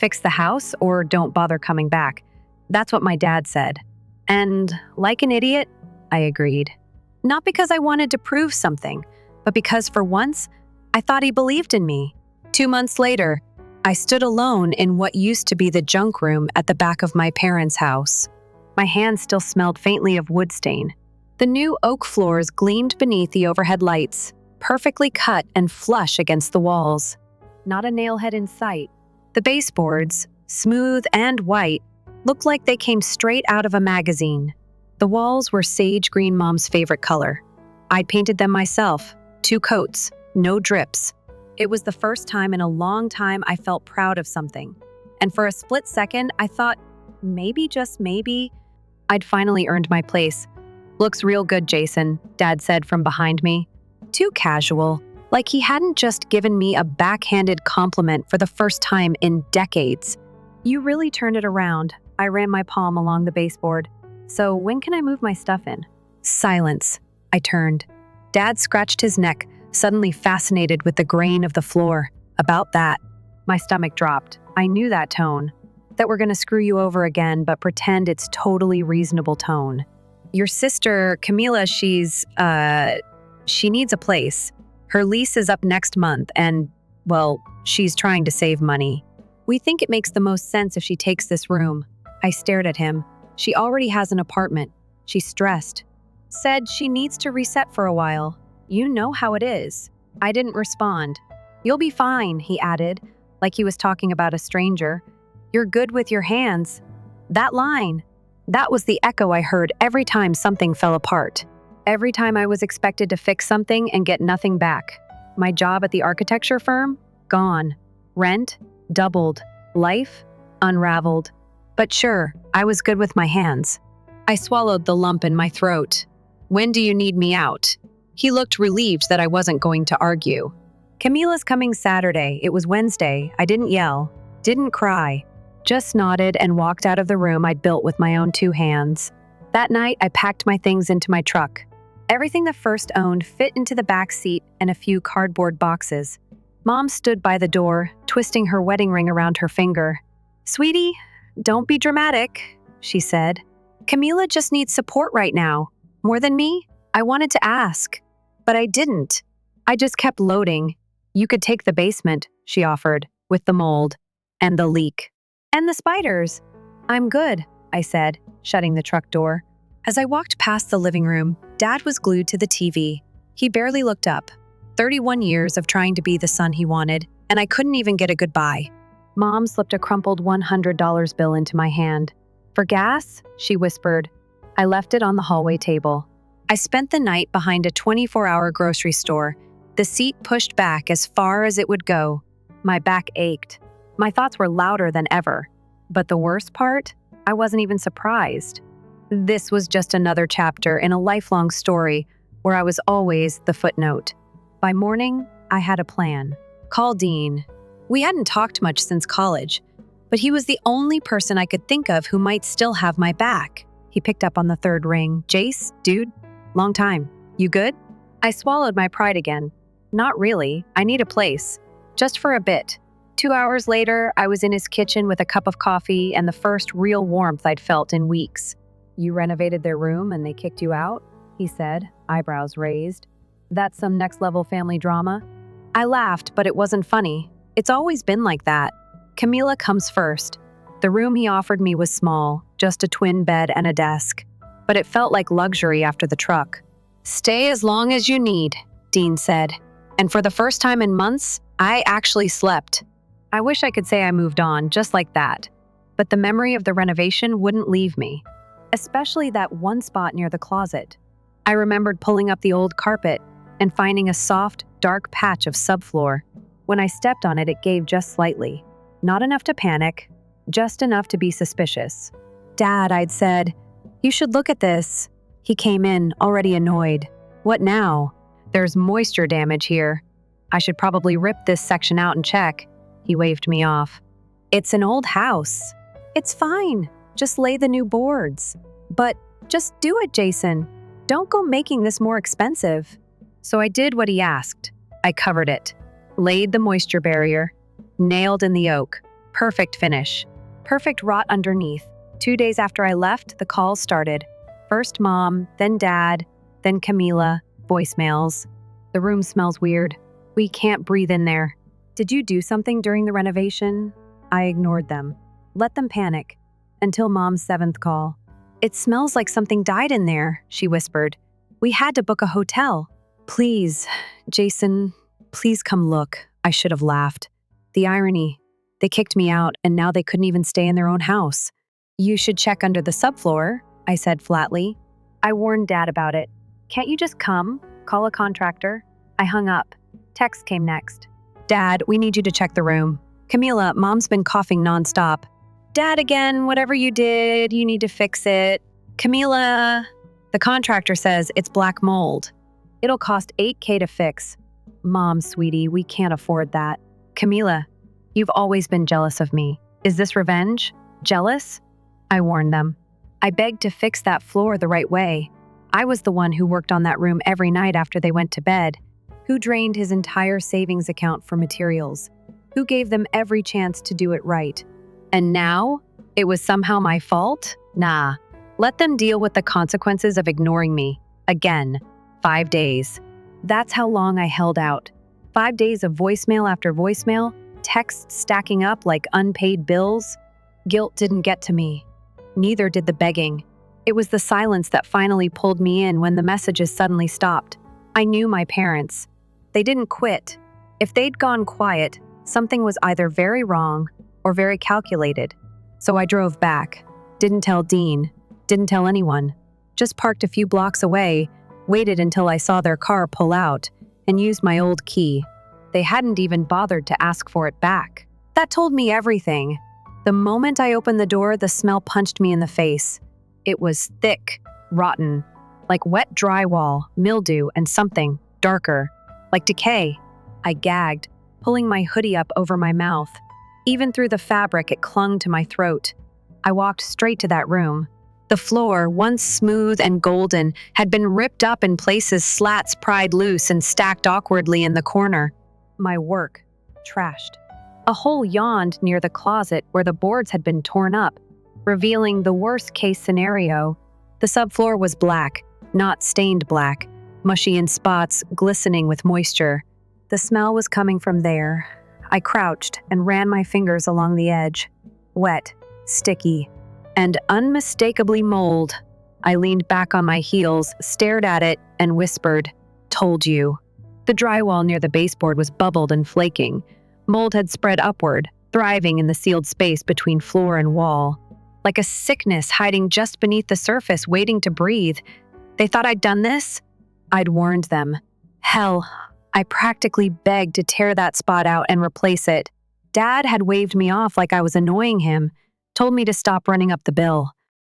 fix the house or don't bother coming back. That's what my dad said. And like an idiot, I agreed. Not because I wanted to prove something, but because for once, I thought he believed in me. 2 months later, I stood alone in what used to be the junk room at the back of my parents' house. My hands still smelled faintly of wood stain. The new oak floors gleamed beneath the overhead lights, perfectly cut and flush against the walls. Not a nailhead in sight. The baseboards, smooth and white, looked like they came straight out of a magazine. The walls were sage green, Mom's favorite color. I'd painted them myself, 2 coats, no drips. It was the first time in a long time I felt proud of something. And for a split second, I thought, maybe, just maybe, I'd finally earned my place. Looks real good, Jason, Dad said from behind me. Too casual, like he hadn't just given me a backhanded compliment for the first time in decades. You really turned it around. I ran my palm along the baseboard. So when can I move my stuff in? Silence. I turned. Dad scratched his neck, suddenly fascinated with the grain of the floor. About that. My stomach dropped. I knew that tone. That we're gonna screw you over again, but pretend it's totally reasonable tone. Your sister, Camila, she needs a place. Her lease is up next month and, well, she's trying to save money. We think it makes the most sense if she takes this room. I stared at him. She already has an apartment. She's stressed. Said she needs to reset for a while. You know how it is. I didn't respond. You'll be fine, he added, like he was talking about a stranger. You're good with your hands. That line. That was the echo I heard every time something fell apart. Every time I was expected to fix something and get nothing back. My job at the architecture firm? Gone. Rent? Doubled. Life? Unraveled. But sure, I was good with my hands. I swallowed the lump in my throat. When do you need me out? He looked relieved that I wasn't going to argue. Camila's coming Saturday. It was Wednesday. I didn't yell. Didn't cry. Just nodded and walked out of the room I'd built with my own 2 hands. That night, I packed my things into my truck. Everything the first owned fit into the back seat and a few cardboard boxes. Mom stood by the door, twisting her wedding ring around her finger. Sweetie, don't be dramatic, she said. Camila just needs support right now. More than me? I wanted to ask, but I didn't. I just kept loading. You could take the basement, she offered, with the mold. And the leak. And the spiders. I'm good, I said, shutting the truck door. As I walked past the living room, Dad was glued to the TV. He barely looked up. 31 years of trying to be the son he wanted, and I couldn't even get a goodbye. Mom slipped a crumpled $100 bill into my hand. For gas? She whispered. I left it on the hallway table. I spent the night behind a 24-hour grocery store, the seat pushed back as far as it would go. My back ached. My thoughts were louder than ever. But the worst part? I wasn't even surprised. This was just another chapter in a lifelong story where I was always the footnote. By morning, I had a plan. Call Dean. We hadn't talked much since college, but he was the only person I could think of who might still have my back. He picked up on the 3rd ring. Jace, dude, long time. You good? I swallowed my pride again. Not really. I need a place. Just for a bit. 2 hours later, I was in his kitchen with a cup of coffee and the first real warmth I'd felt in weeks. You renovated their room and they kicked you out? He said, eyebrows raised. That's some next-level family drama? I laughed, but it wasn't funny. It's always been like that. Camila comes first. The room he offered me was small, just a twin bed and a desk. But it felt like luxury after the truck. Stay as long as you need, Dean said. And for the first time in months, I actually slept. I wish I could say I moved on, just like that. But the memory of the renovation wouldn't leave me. Especially that one spot near the closet. I remembered pulling up the old carpet and finding a soft, dark patch of subfloor. When I stepped on it, it gave just slightly. Not enough to panic, just enough to be suspicious. Dad, I'd said, you should look at this. He came in, already annoyed. What now? There's moisture damage here. I should probably rip this section out and check. He waved me off. It's an old house. It's fine. Just lay the new boards. But just do it, Jason. Don't go making this more expensive. So I did what he asked. I covered it, laid the moisture barrier, nailed in the oak, Perfect finish. Perfect rot underneath. 2 days after I left, the calls started. First Mom, then Dad, then Camila. Voicemails. The room smells weird. We can't breathe in there. Did you do something during the renovation? I ignored them. Let them panic. Until Mom's 7th call. It smells like something died in there, she whispered. We had to book a hotel. Please, Jason, please come look. I should have laughed. The irony. They kicked me out, and now they couldn't even stay in their own house. You should check under the subfloor, I said flatly. I warned Dad about it. Can't you just come? Call a contractor? I hung up. Text came next. Dad, we need you to check the room. Camila, Mom's been coughing nonstop. Dad again, whatever you did, you need to fix it. Camila, the contractor says it's black mold. It'll cost $8,000 to fix. Mom, sweetie, we can't afford that. Camila, you've always been jealous of me. Is this revenge? Jealous? I warned them. I begged to fix that floor the right way. I was the one who worked on that room every night after they went to bed, who drained his entire savings account for materials, who gave them every chance to do it right. And now, it was somehow my fault? Nah. Let them deal with the consequences of ignoring me. Again. 5 days. That's how long I held out. 5 days of voicemail after voicemail, texts stacking up like unpaid bills. Guilt didn't get to me. Neither did the begging. It was the silence that finally pulled me in when the messages suddenly stopped. I knew my parents. They didn't quit. If they'd gone quiet, something was either very wrong or very calculated. So I drove back. Didn't tell Dean. Didn't tell anyone. Just parked a few blocks away, waited until I saw their car pull out, and used my old key. They hadn't even bothered to ask for it back. That told me everything. The moment I opened the door, the smell punched me in the face. It was thick, rotten, like wet drywall, mildew, and something darker, like decay. I gagged, pulling my hoodie up over my mouth. Even through the fabric, it clung to my throat. I walked straight to that room. The floor, once smooth and golden, had been ripped up in places, slats pried loose and stacked awkwardly in the corner. My work, trashed. A hole yawned near the closet where the boards had been torn up, revealing the worst-case scenario. The subfloor was black, not stained black, mushy in spots, glistening with moisture. The smell was coming from there. I crouched and ran my fingers along the edge. Wet, sticky, and unmistakably mold. I leaned back on my heels, stared at it, and whispered, "Told you." The drywall near the baseboard was bubbled and flaking. Mold had spread upward, thriving in the sealed space between floor and wall. Like a sickness hiding just beneath the surface, waiting to breathe. They thought I'd done this? I'd warned them. Hell, I practically begged to tear that spot out and replace it. Dad had waved me off like I was annoying him, told me to stop running up the bill.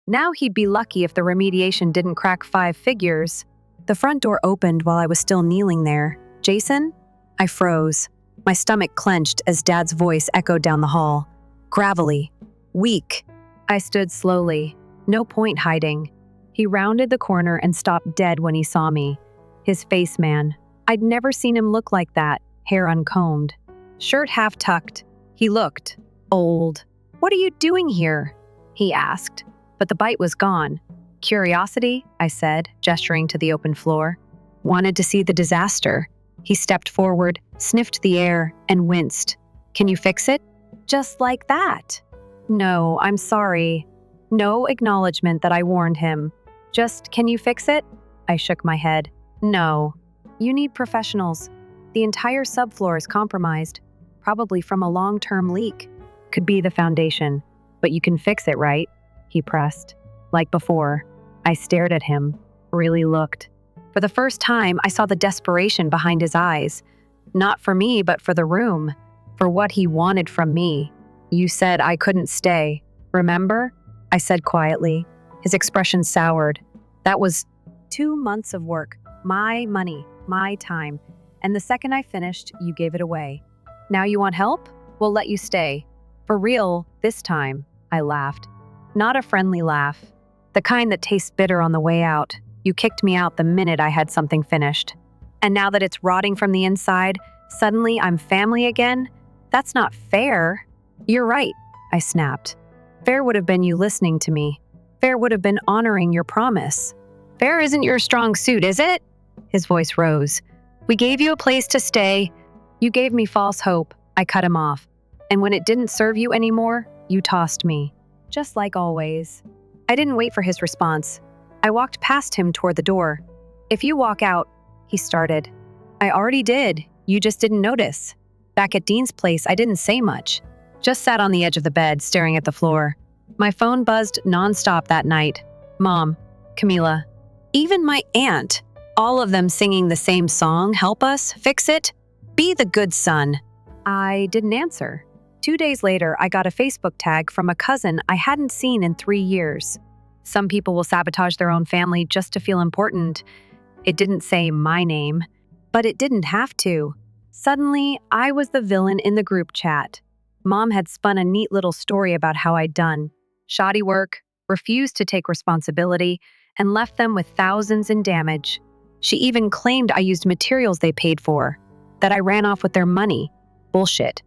Now he'd be lucky if the remediation didn't crack 5 figures. The front door opened while I was still kneeling there. Jason? I froze. My stomach clenched as Dad's voice echoed down the hall. Gravelly. Weak. I stood slowly. No point hiding. He rounded the corner and stopped dead when he saw me. His face, man. I'd never seen him look like that, hair uncombed. Shirt half tucked. He looked old. What are you doing here? He asked, but the bite was gone. Curiosity, I said, gesturing to the open floor. Wanted to see the disaster. He stepped forward, sniffed the air, and winced. Can you fix it? Just like that. No, I'm sorry. No acknowledgement that I warned him. Just, can you fix it? I shook my head. No. You need professionals. The entire subfloor is compromised, probably from a long-term leak. Could be the foundation, but you can fix it, right? He pressed. Like before. I stared at him, really looked. For the first time, I saw the desperation behind his eyes. Not for me, but for the room. For what he wanted from me. You said I couldn't stay. Remember? I said quietly. His expression soured. That was 2 months of work. My money, my time. And the second I finished, you gave it away. Now you want help? We'll let you stay. For real, this time, I laughed. Not a friendly laugh. The kind that tastes bitter on the way out. You kicked me out the minute I had something finished. And now that it's rotting from the inside, suddenly I'm family again? That's not fair. You're right, I snapped. Fair would have been you listening to me. Fair would have been honoring your promise. Fair isn't your strong suit, is it? His voice rose. We gave you a place to stay. You gave me false hope. I cut him off. And when it didn't serve you anymore, you tossed me. Just like always. I didn't wait for his response. I walked past him toward the door. If you walk out, he started. I already did. You just didn't notice. Back at Dean's place, I didn't say much. Just sat on the edge of the bed, staring at the floor. My phone buzzed nonstop that night. Mom, Camila, even my aunt, all of them singing the same song, help us, fix it, be the good son. I didn't answer. 2 days later, I got a Facebook tag from a cousin I hadn't seen in 3 years. Some people will sabotage their own family just to feel important. It didn't say my name, but it didn't have to. Suddenly, I was the villain in the group chat. Mom had spun a neat little story about how I'd done shoddy work, refused to take responsibility, and left them with thousands in damage. She even claimed I used materials they paid for, that I ran off with their money. Bullshit.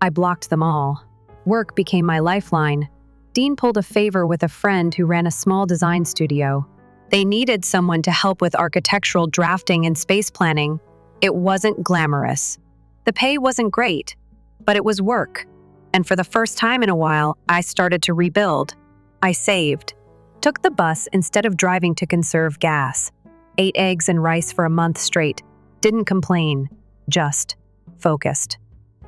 I blocked them all. Work became my lifeline. Dean pulled a favor with a friend who ran a small design studio. They needed someone to help with architectural drafting and space planning. It wasn't glamorous. The pay wasn't great, but it was work. And for the first time in a while, I started to rebuild. I saved. Took the bus instead of driving to conserve gas. Ate eggs and rice for a month straight. Didn't complain. Just focused.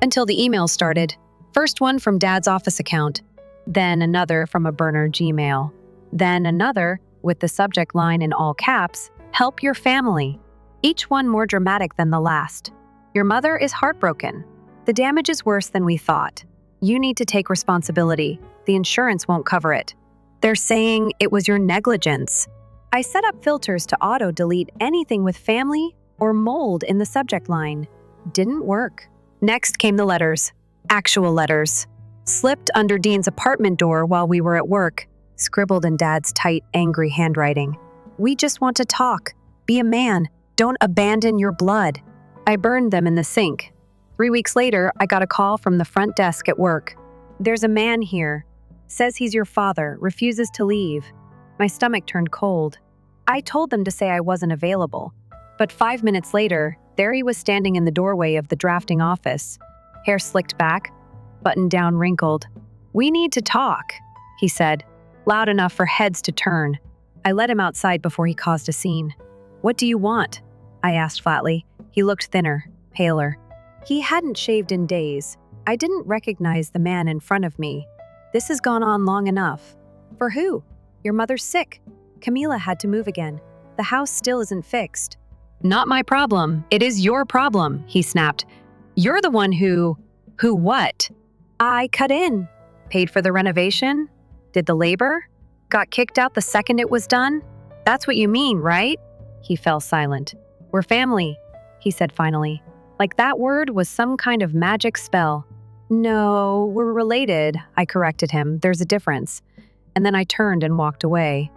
Until the emails started. First one from Dad's office account. Then another from a burner Gmail. Then another with the subject line in all caps, help your family. Each one more dramatic than the last. Your mother is heartbroken. The damage is worse than we thought. You need to take responsibility. The insurance won't cover it. They're saying it was your negligence. I set up filters to auto-delete anything with family or mold in the subject line. Didn't work. Next came the letters. Actual letters. Slipped under Dean's apartment door while we were at work. Scribbled in Dad's tight, angry handwriting. We just want to talk. Be a man. Don't abandon your blood. I burned them in the sink. 3 weeks later, I got a call from the front desk at work. There's a man here. Says he's your father, refuses to leave. My stomach turned cold. I told them to say I wasn't available. But 5 minutes later, there he was standing in the doorway of the drafting office. Hair slicked back, button down wrinkled. We need to talk, he said, loud enough for heads to turn. I let him outside before he caused a scene. What do you want? I asked flatly. He looked thinner, paler. He hadn't shaved in days. I didn't recognize the man in front of me. This has gone on long enough. For who? Your mother's sick. Camila had to move again. The house still isn't fixed. Not my problem. It is your problem, he snapped. You're the one who what? I cut in. Paid for the renovation? Did the labor? Got kicked out the second it was done? That's what you mean, right? He fell silent. We're family, he said finally. Like that word was some kind of magic spell. No, we're related, I corrected him. There's a difference. And then I turned and walked away.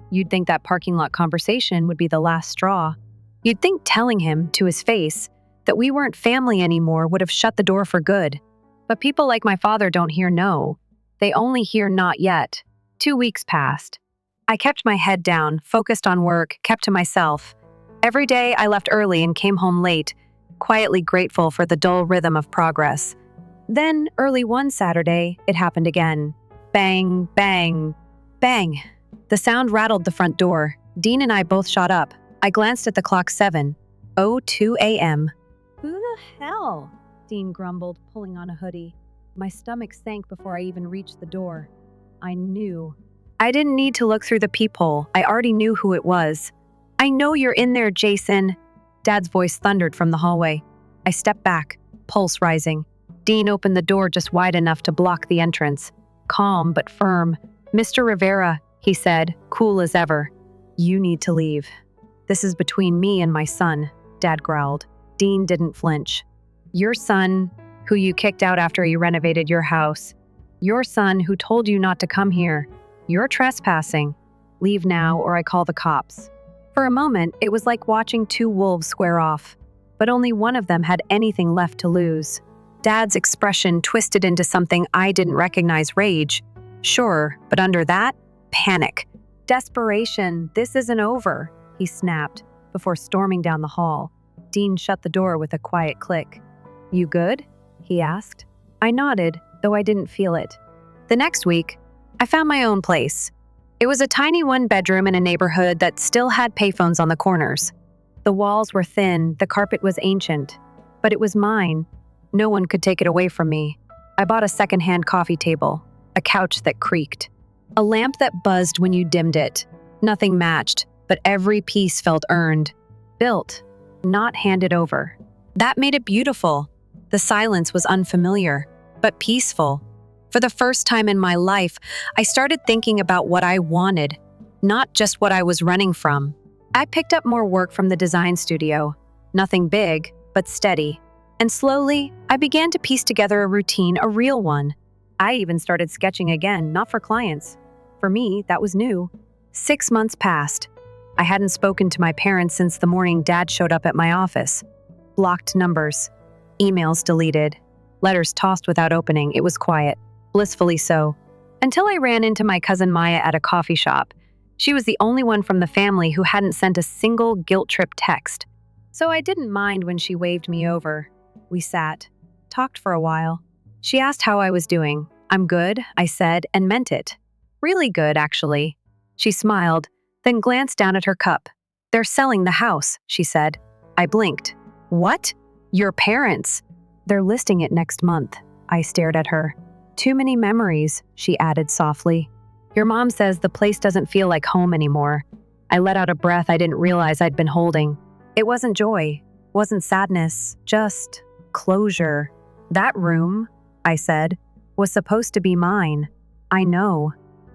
You'd think that parking lot conversation would be the last straw. You'd think telling him, to his face, that we weren't family anymore would have shut the door for good. But people like my father don't hear no. They only hear not yet. 2 weeks passed. I kept my head down, focused on work, kept to myself. Every day I left early and came home late, quietly grateful for the dull rhythm of progress. Then, early one Saturday, it happened again. Bang, bang, bang. The sound rattled the front door. Dean and I both shot up. I glanced at the clock. 7:02 a.m. Who the hell? Dean grumbled, pulling on a hoodie. My stomach sank before I even reached the door. I knew. I didn't need to look through the peephole. I already knew who it was. I know you're in there, Jason. Dad's voice thundered from the hallway. I stepped back, pulse rising. Dean opened the door just wide enough to block the entrance. Calm but firm. Mr. Rivera, he said, cool as ever. You need to leave. This is between me and my son, Dad growled. Dean didn't flinch. Your son, who you kicked out after he renovated your house. Your son who told you not to come here. You're trespassing. Leave now or I call the cops. For a moment, it was like watching two wolves square off, but only one of them had anything left to lose. Dad's expression twisted into something I didn't recognize: rage. Sure, but under that, panic. Desperation. This isn't over, he snapped before storming down the hall. Dean shut the door with a quiet click. You good? He asked. I nodded, though I didn't feel it. The next week, I found my own place. It was a tiny one-bedroom in a neighborhood that still had payphones on the corners. The walls were thin, the carpet was ancient, but it was mine. No one could take it away from me. I bought a second-hand coffee table, a couch that creaked, a lamp that buzzed when you dimmed it. Nothing matched, but every piece felt earned. Built, not handed over. That made it beautiful. The silence was unfamiliar, but peaceful. For the first time in my life, I started thinking about what I wanted, not just what I was running from. I picked up more work from the design studio. Nothing big, but steady. And slowly, I began to piece together a routine, a real one. I even started sketching again, not for clients. For me, that was new. 6 months passed. I hadn't spoken to my parents since the morning Dad showed up at my office. Blocked numbers. Emails deleted. Letters tossed without opening. It was quiet. Blissfully so. Until I ran into my cousin Maya at a coffee shop. She was the only one from the family who hadn't sent a single guilt trip text. So I didn't mind when she waved me over. We sat, talked for a while. She asked how I was doing. I'm good, I said, and meant it. Really good, actually. She smiled, then glanced down at her cup. They're selling the house, she said. I blinked. What? Your parents? They're listing it next month. I stared at her. Too many memories, she added softly. Your mom says the place doesn't feel like home anymore. I let out a breath I didn't realize I'd been holding. It wasn't joy, wasn't sadness, just closure. That room, I said, was supposed to be mine. I know.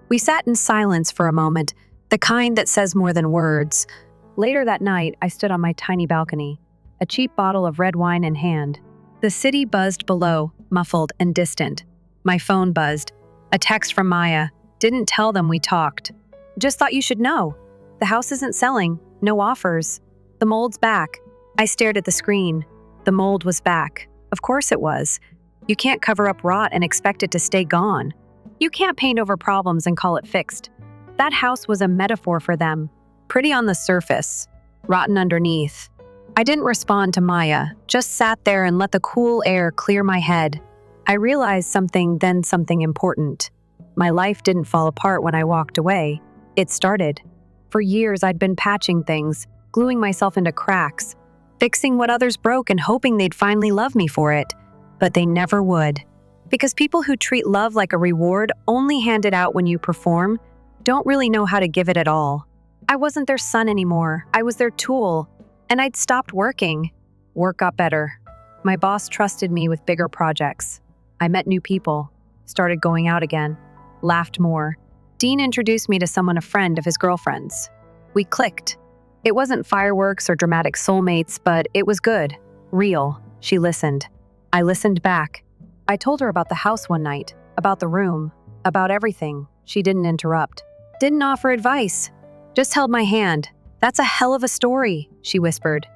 We sat in silence for a moment, the kind that says more than words. Later that night, I stood on my tiny balcony, a cheap bottle of red wine in hand. The city buzzed below, muffled and distant. My phone buzzed. A text from Maya. Didn't tell them we talked. Just thought you should know. The house isn't selling. No offers. The mold's back. I stared at the screen. The mold was back. Of course it was. You can't cover up rot and expect it to stay gone. You can't paint over problems and call it fixed. That house was a metaphor for them. Pretty on the surface. Rotten underneath. I didn't respond to Maya, just sat there and let the cool air clear my head. I realized something, then something important. My life didn't fall apart when I walked away. It started. For years, I'd been patching things, gluing myself into cracks, fixing what others broke and hoping they'd finally love me for it. But they never would. Because people who treat love like a reward, only hand it out when you perform, don't really know how to give it at all. I wasn't their son anymore. I was their tool. And I'd stopped working. Work got better. My boss trusted me with bigger projects. I met new people, started going out again, laughed more. Dean introduced me to a friend of his girlfriend's. We clicked. It wasn't fireworks or dramatic soulmates, but it was good, real. She listened. I listened back. I told her about the house one night, about the room, about everything. She didn't interrupt. Didn't offer advice. Just held my hand. That's a hell of a story, she whispered.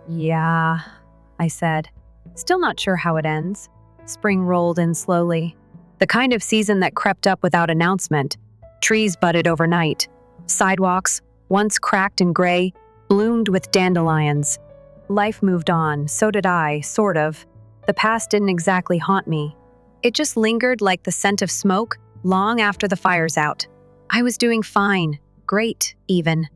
Yeah, I said. Still not sure how it ends. Spring rolled in slowly. The kind of season that crept up without announcement. Trees budded overnight. Sidewalks, once cracked and gray, bloomed with dandelions. Life moved on, so did I, sort of. The past didn't exactly haunt me. It just lingered like the scent of smoke long after the fire's out. I was doing fine, great even.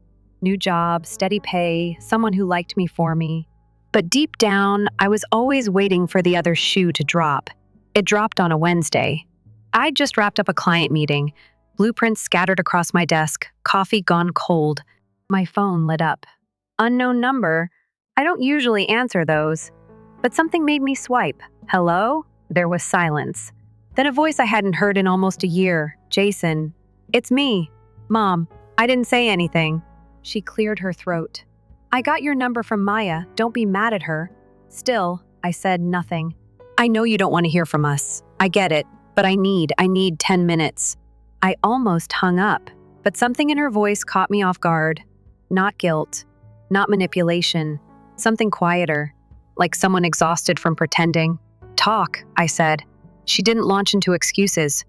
New job, steady pay, someone who liked me for me. But deep down, I was always waiting for the other shoe to drop. It dropped on a Wednesday. I'd just wrapped up a client meeting, blueprints scattered across my desk, coffee gone cold. My phone lit up. Unknown number. I don't usually answer those. But something made me swipe. Hello? There was silence. Then a voice I hadn't heard in almost a year. Jason. It's me. Mom. I didn't say anything. She cleared her throat. I got your number from Maya. Don't be mad at her. Still, I said nothing. I know you don't want to hear from us. I get it. But I need 10 minutes. I almost hung up, but something in her voice caught me off guard. Not guilt. Not manipulation. Something quieter. Like someone exhausted from pretending. Talk, I said. She didn't launch into excuses.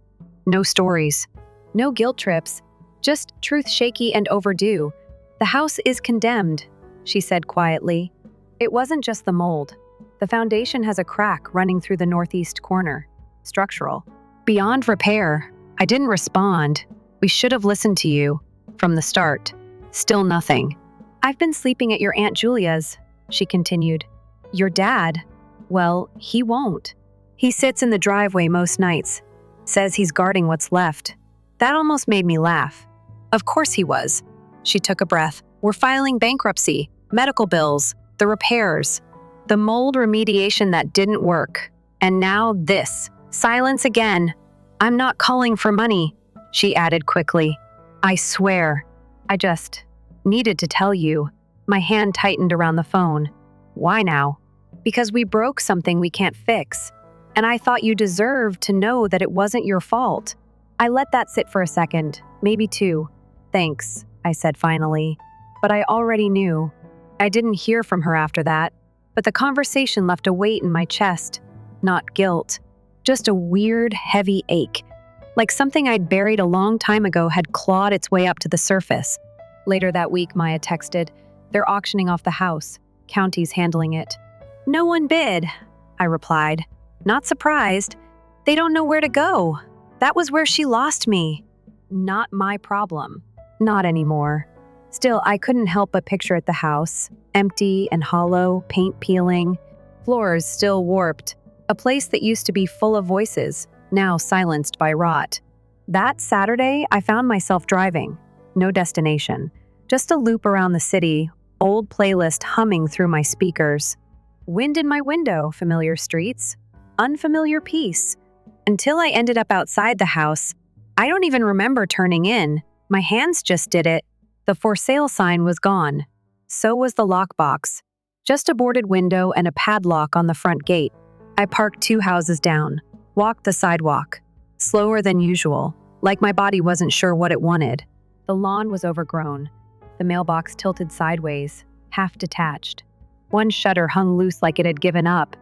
No stories. No guilt trips. Just truth shaky and overdue. The house is condemned, she said quietly. It wasn't just the mold. The foundation has a crack running through the northeast corner. Structural. Beyond repair. I didn't respond. We should have listened to you. From the start. Still nothing. I've been sleeping at your Aunt Julia's, she continued. Your dad? Well, he won't. He sits in the driveway most nights. Says he's guarding what's left. That almost made me laugh. Of course he was. She took a breath. We're filing bankruptcy, medical bills, the repairs, the mold remediation that didn't work. And now this. Silence again. I'm not calling for money, she added quickly. I swear. I just needed to tell you. My hand tightened around the phone. Why now? Because we broke something we can't fix. And I thought you deserved to know that it wasn't your fault. I let that sit for a second, maybe two. Thanks, I said finally. But I already knew. I didn't hear from her after that, but the conversation left a weight in my chest. Not guilt, just a weird, heavy ache. Like something I'd buried a long time ago had clawed its way up to the surface. Later that week, Maya texted, they're auctioning off the house. County's handling it. No one bid, I replied. Not surprised. They don't know where to go. That was where she lost me. Not my problem. Not anymore. Still, I couldn't help but picture at the house, empty and hollow, paint peeling, floors still warped, a place that used to be full of voices, now silenced by rot. That Saturday, I found myself driving. No destination. Just a loop around the city, old playlist humming through my speakers. Wind in my window, familiar streets. Unfamiliar peace. Until I ended up outside the house. I don't even remember turning in. My hands just did it. The for sale sign was gone. So was the lockbox. Just a boarded window and a padlock on the front gate. I parked 2 houses down. Walked the sidewalk. Slower than usual. Like my body wasn't sure what it wanted. The lawn was overgrown. The mailbox tilted sideways, half detached. One shutter hung loose like it had given up.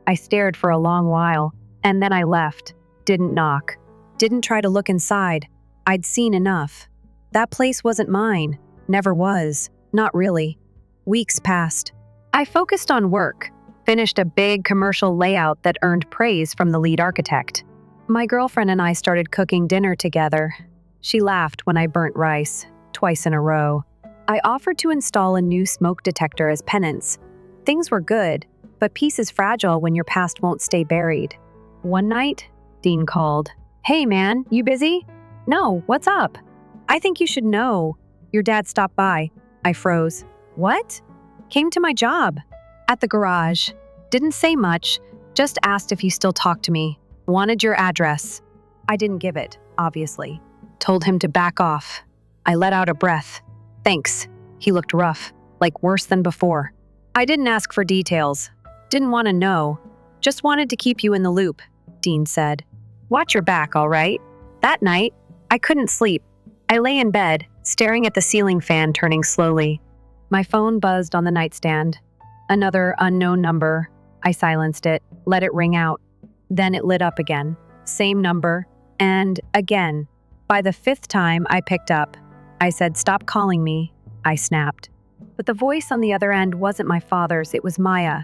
I stared for a long while, and then I left. Didn't knock. Didn't try to look inside. I'd seen enough. That place wasn't mine. Never was. Not really. Weeks passed. I focused on work. Finished a big commercial layout that earned praise from the lead architect. My girlfriend and I started cooking dinner together. She laughed when I burnt rice, twice in a row. I offered to install a new smoke detector as penance. Things were good, but peace is fragile when your past won't stay buried. One night, Dean called. Hey man, you busy? No, what's up? I think you should know. Your dad stopped by. I froze. What? Came to my job. At the garage. Didn't say much, just asked if you still talk to me. Wanted your address. I didn't give it, obviously. Told him to back off. I let out a breath. Thanks. He looked rough, like worse than before. I didn't ask for details. Didn't want to know. Just wanted to keep you in the loop, Dean said. Watch your back, all right? That night, I couldn't sleep. I lay in bed, staring at the ceiling fan turning slowly. My phone buzzed on the nightstand. Another unknown number. I silenced it, let it ring out. Then it lit up again. Same number, and again. By the 5th time I picked up, I said, "Stop calling me." I snapped. But the voice on the other end wasn't my father's, it was Maya.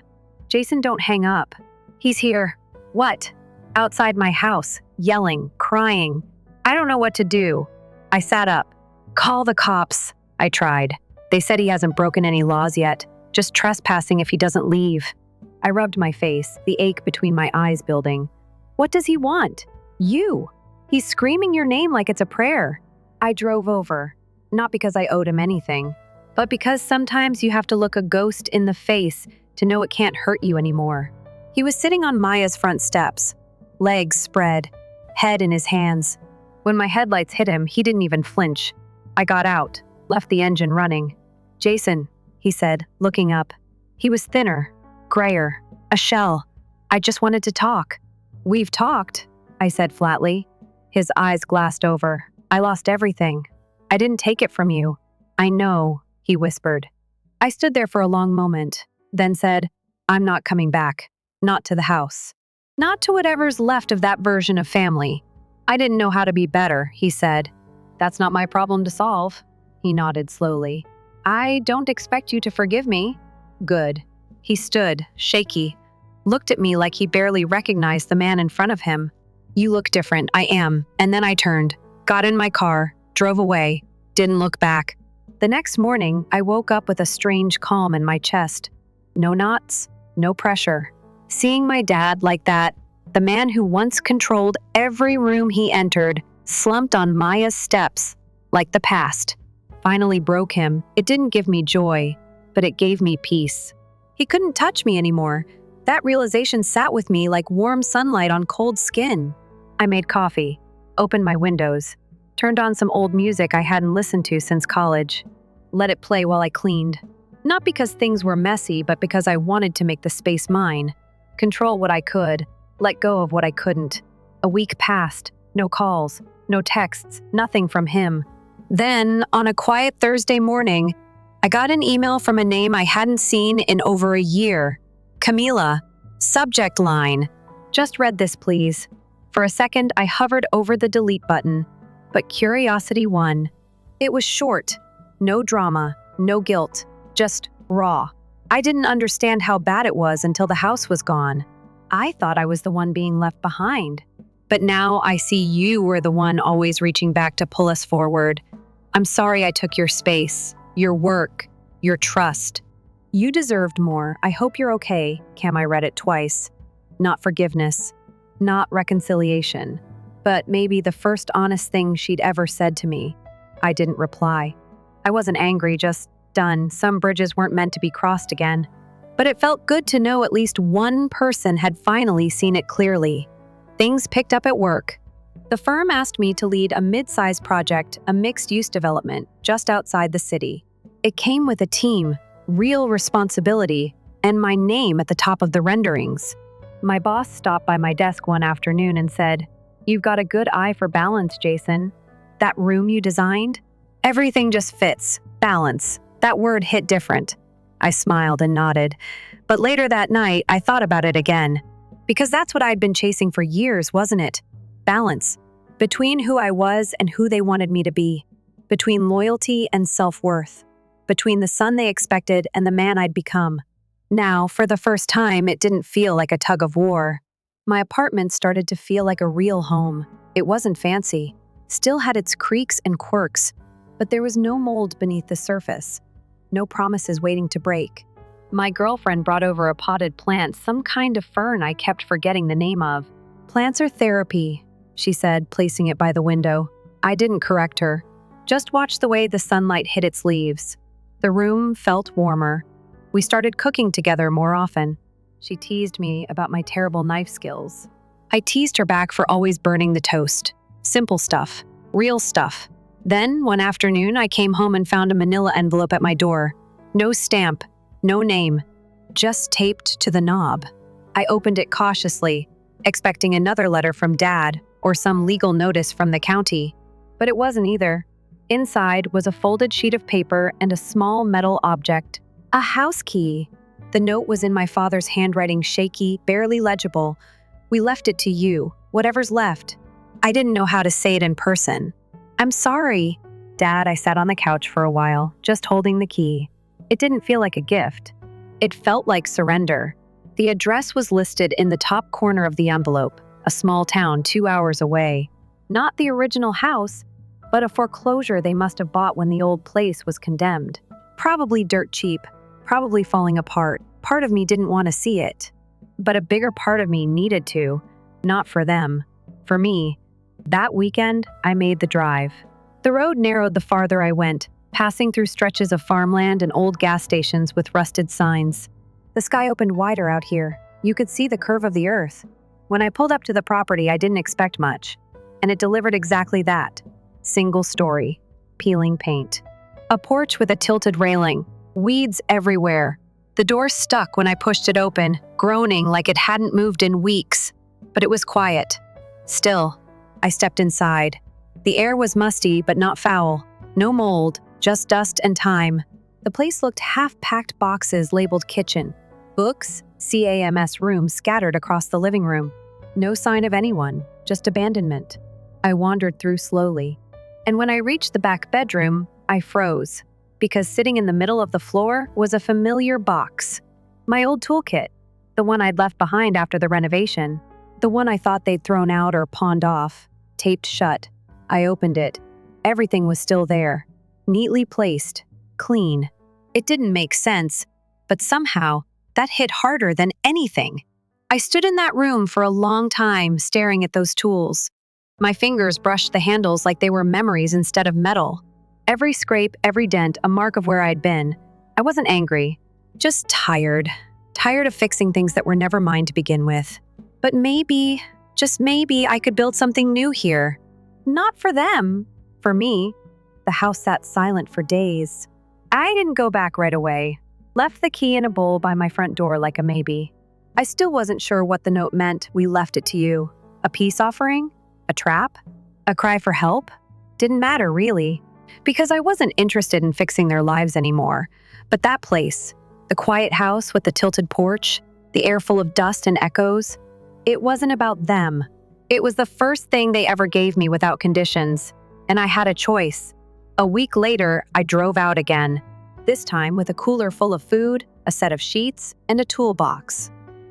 "Jason, don't hang up. He's here." "What?" "Outside my house, yelling, crying. I don't know what to do." I sat up. "Call the cops." I tried. They said he hasn't broken any laws yet, just trespassing if he doesn't leave. I rubbed my face, the ache between my eyes building. What does he want? You. He's screaming your name like it's a prayer. I drove over, not because I owed him anything, but because sometimes you have to look a ghost in the face to know it can't hurt you anymore. He was sitting on Maya's front steps, legs spread, head in his hands. When my headlights hit him, he didn't even flinch. I got out, left the engine running. "Jason," he said, looking up. He was thinner, grayer, a shell. I just wanted to talk. "We've talked," I said flatly. His eyes glassed over. "I lost everything. I didn't take it from you." "I know," he whispered. I stood there for a long moment, then said, "I'm not coming back. Not to the house." Not to whatever's left of that version of family. I didn't know how to be better, he said. That's not my problem to solve. He nodded slowly. I don't expect you to forgive me. Good. He stood, shaky, looked at me like he barely recognized the man in front of him. You look different, I am. And then I turned, got in my car, drove away, didn't look back. The next morning, I woke up with a strange calm in my chest. No knots, no pressure. Seeing my dad like that, the man who once controlled every room he entered, slumped on Maya's steps, like the past, finally broke him. It didn't give me joy, but it gave me peace. He couldn't touch me anymore. That realization sat with me like warm sunlight on cold skin. I made coffee, opened my windows, turned on some old music I hadn't listened to since college, let it play while I cleaned. Not because things were messy, but because I wanted to make the space mine. Control what I could, let go of what I couldn't. A week passed, no calls, no texts, nothing from him. Then, on a quiet Thursday morning, I got an email from a name I hadn't seen in over a year. Camila. Subject line. Just read this, please. For a second, I hovered over the delete button, but curiosity won. It was short. No drama, no guilt, just raw. I didn't understand how bad it was until the house was gone. I thought I was the one being left behind. But now I see you were the one always reaching back to pull us forward. I'm sorry I took your space, your work, your trust. You deserved more. I hope you're okay. Cam, I read it twice. Not forgiveness, not reconciliation, but maybe the first honest thing she'd ever said to me. I didn't reply. I wasn't angry, just done. Some bridges weren't meant to be crossed again. But it felt good to know at least one person had finally seen it clearly. Things picked up at work. The firm asked me to lead a mid-sized project, a mixed-use development, just outside the city. It came with a team, real responsibility, and my name at the top of the renderings. My boss stopped by my desk one afternoon and said, "You've got a good eye for balance, Jason. That room you designed? Everything just fits. Balance. That word hit different." I smiled and nodded. But later that night, I thought about it again. Because that's what I'd been chasing for years, wasn't it? Balance. Between who I was and who they wanted me to be. Between loyalty and self-worth. Between the son they expected and the man I'd become. Now, for the first time, it didn't feel like a tug of war. My apartment started to feel like a real home. It wasn't fancy. Still had its creaks and quirks. But there was no mold beneath the surface. No promises waiting to break. My girlfriend brought over a potted plant, some kind of fern I kept forgetting the name of. "Plants are therapy," she said, placing it by the window. I didn't correct her. Just watched the way the sunlight hit its leaves. The room felt warmer. We started cooking together more often. She teased me about my terrible knife skills. I teased her back for always burning the toast. Simple stuff. Real stuff. Then, one afternoon, I came home and found a manila envelope at my door. No stamp, no name, just taped to the knob. I opened it cautiously, expecting another letter from Dad or some legal notice from the county. But it wasn't either. Inside was a folded sheet of paper and a small metal object. A house key. The note was in my father's handwriting, shaky, barely legible. "We left it to you, whatever's left." I didn't know how to say it in person. "I'm sorry." "Dad," I sat on the couch for a while, just holding the key. It didn't feel like a gift. It felt like surrender. The address was listed in the top corner of the envelope, a small town 2 hours away. Not the original house, but a foreclosure they must have bought when the old place was condemned. Probably dirt cheap, probably falling apart. Part of me didn't want to see it. But a bigger part of me needed to. Not for them. For me. That weekend, I made the drive. The road narrowed the farther I went, passing through stretches of farmland and old gas stations with rusted signs. The sky opened wider out here. You could see the curve of the earth. When I pulled up to the property, I didn't expect much. And it delivered exactly that. Single story. Peeling paint. A porch with a tilted railing. Weeds everywhere. The door stuck when I pushed it open, groaning like it hadn't moved in weeks. But it was quiet. Still. I stepped inside. The air was musty but not foul. No mold, just dust and time. The place looked half-packed boxes labeled kitchen. Books, CAMS room scattered across the living room. No sign of anyone, just abandonment. I wandered through slowly, and when I reached the back bedroom, I froze, because sitting in the middle of the floor was a familiar box. My old toolkit, the one I'd left behind after the renovation, the one I thought they'd thrown out or pawned off, taped shut. I opened it. Everything was still there, neatly placed, clean. It didn't make sense, but somehow that hit harder than anything. I stood in that room for a long time staring at those tools. My fingers brushed the handles like they were memories instead of metal. Every scrape, every dent, a mark of where I'd been. I wasn't angry, just tired. Tired of fixing things that were never mine to begin with. But maybe, just maybe, I could build something new here. Not for them, for me. The house sat silent for days. I didn't go back right away. Left the key in a bowl by my front door like a maybe. I still wasn't sure what the note meant. We left it to you. A peace offering? A trap? A cry for help? Didn't matter, really. Because I wasn't interested in fixing their lives anymore. But that place, the quiet house with the tilted porch, the air full of dust and echoes, it wasn't about them. It was the first thing they ever gave me without conditions, and I had a choice. A week later, I drove out again, this time with a cooler full of food, a set of sheets, and a toolbox.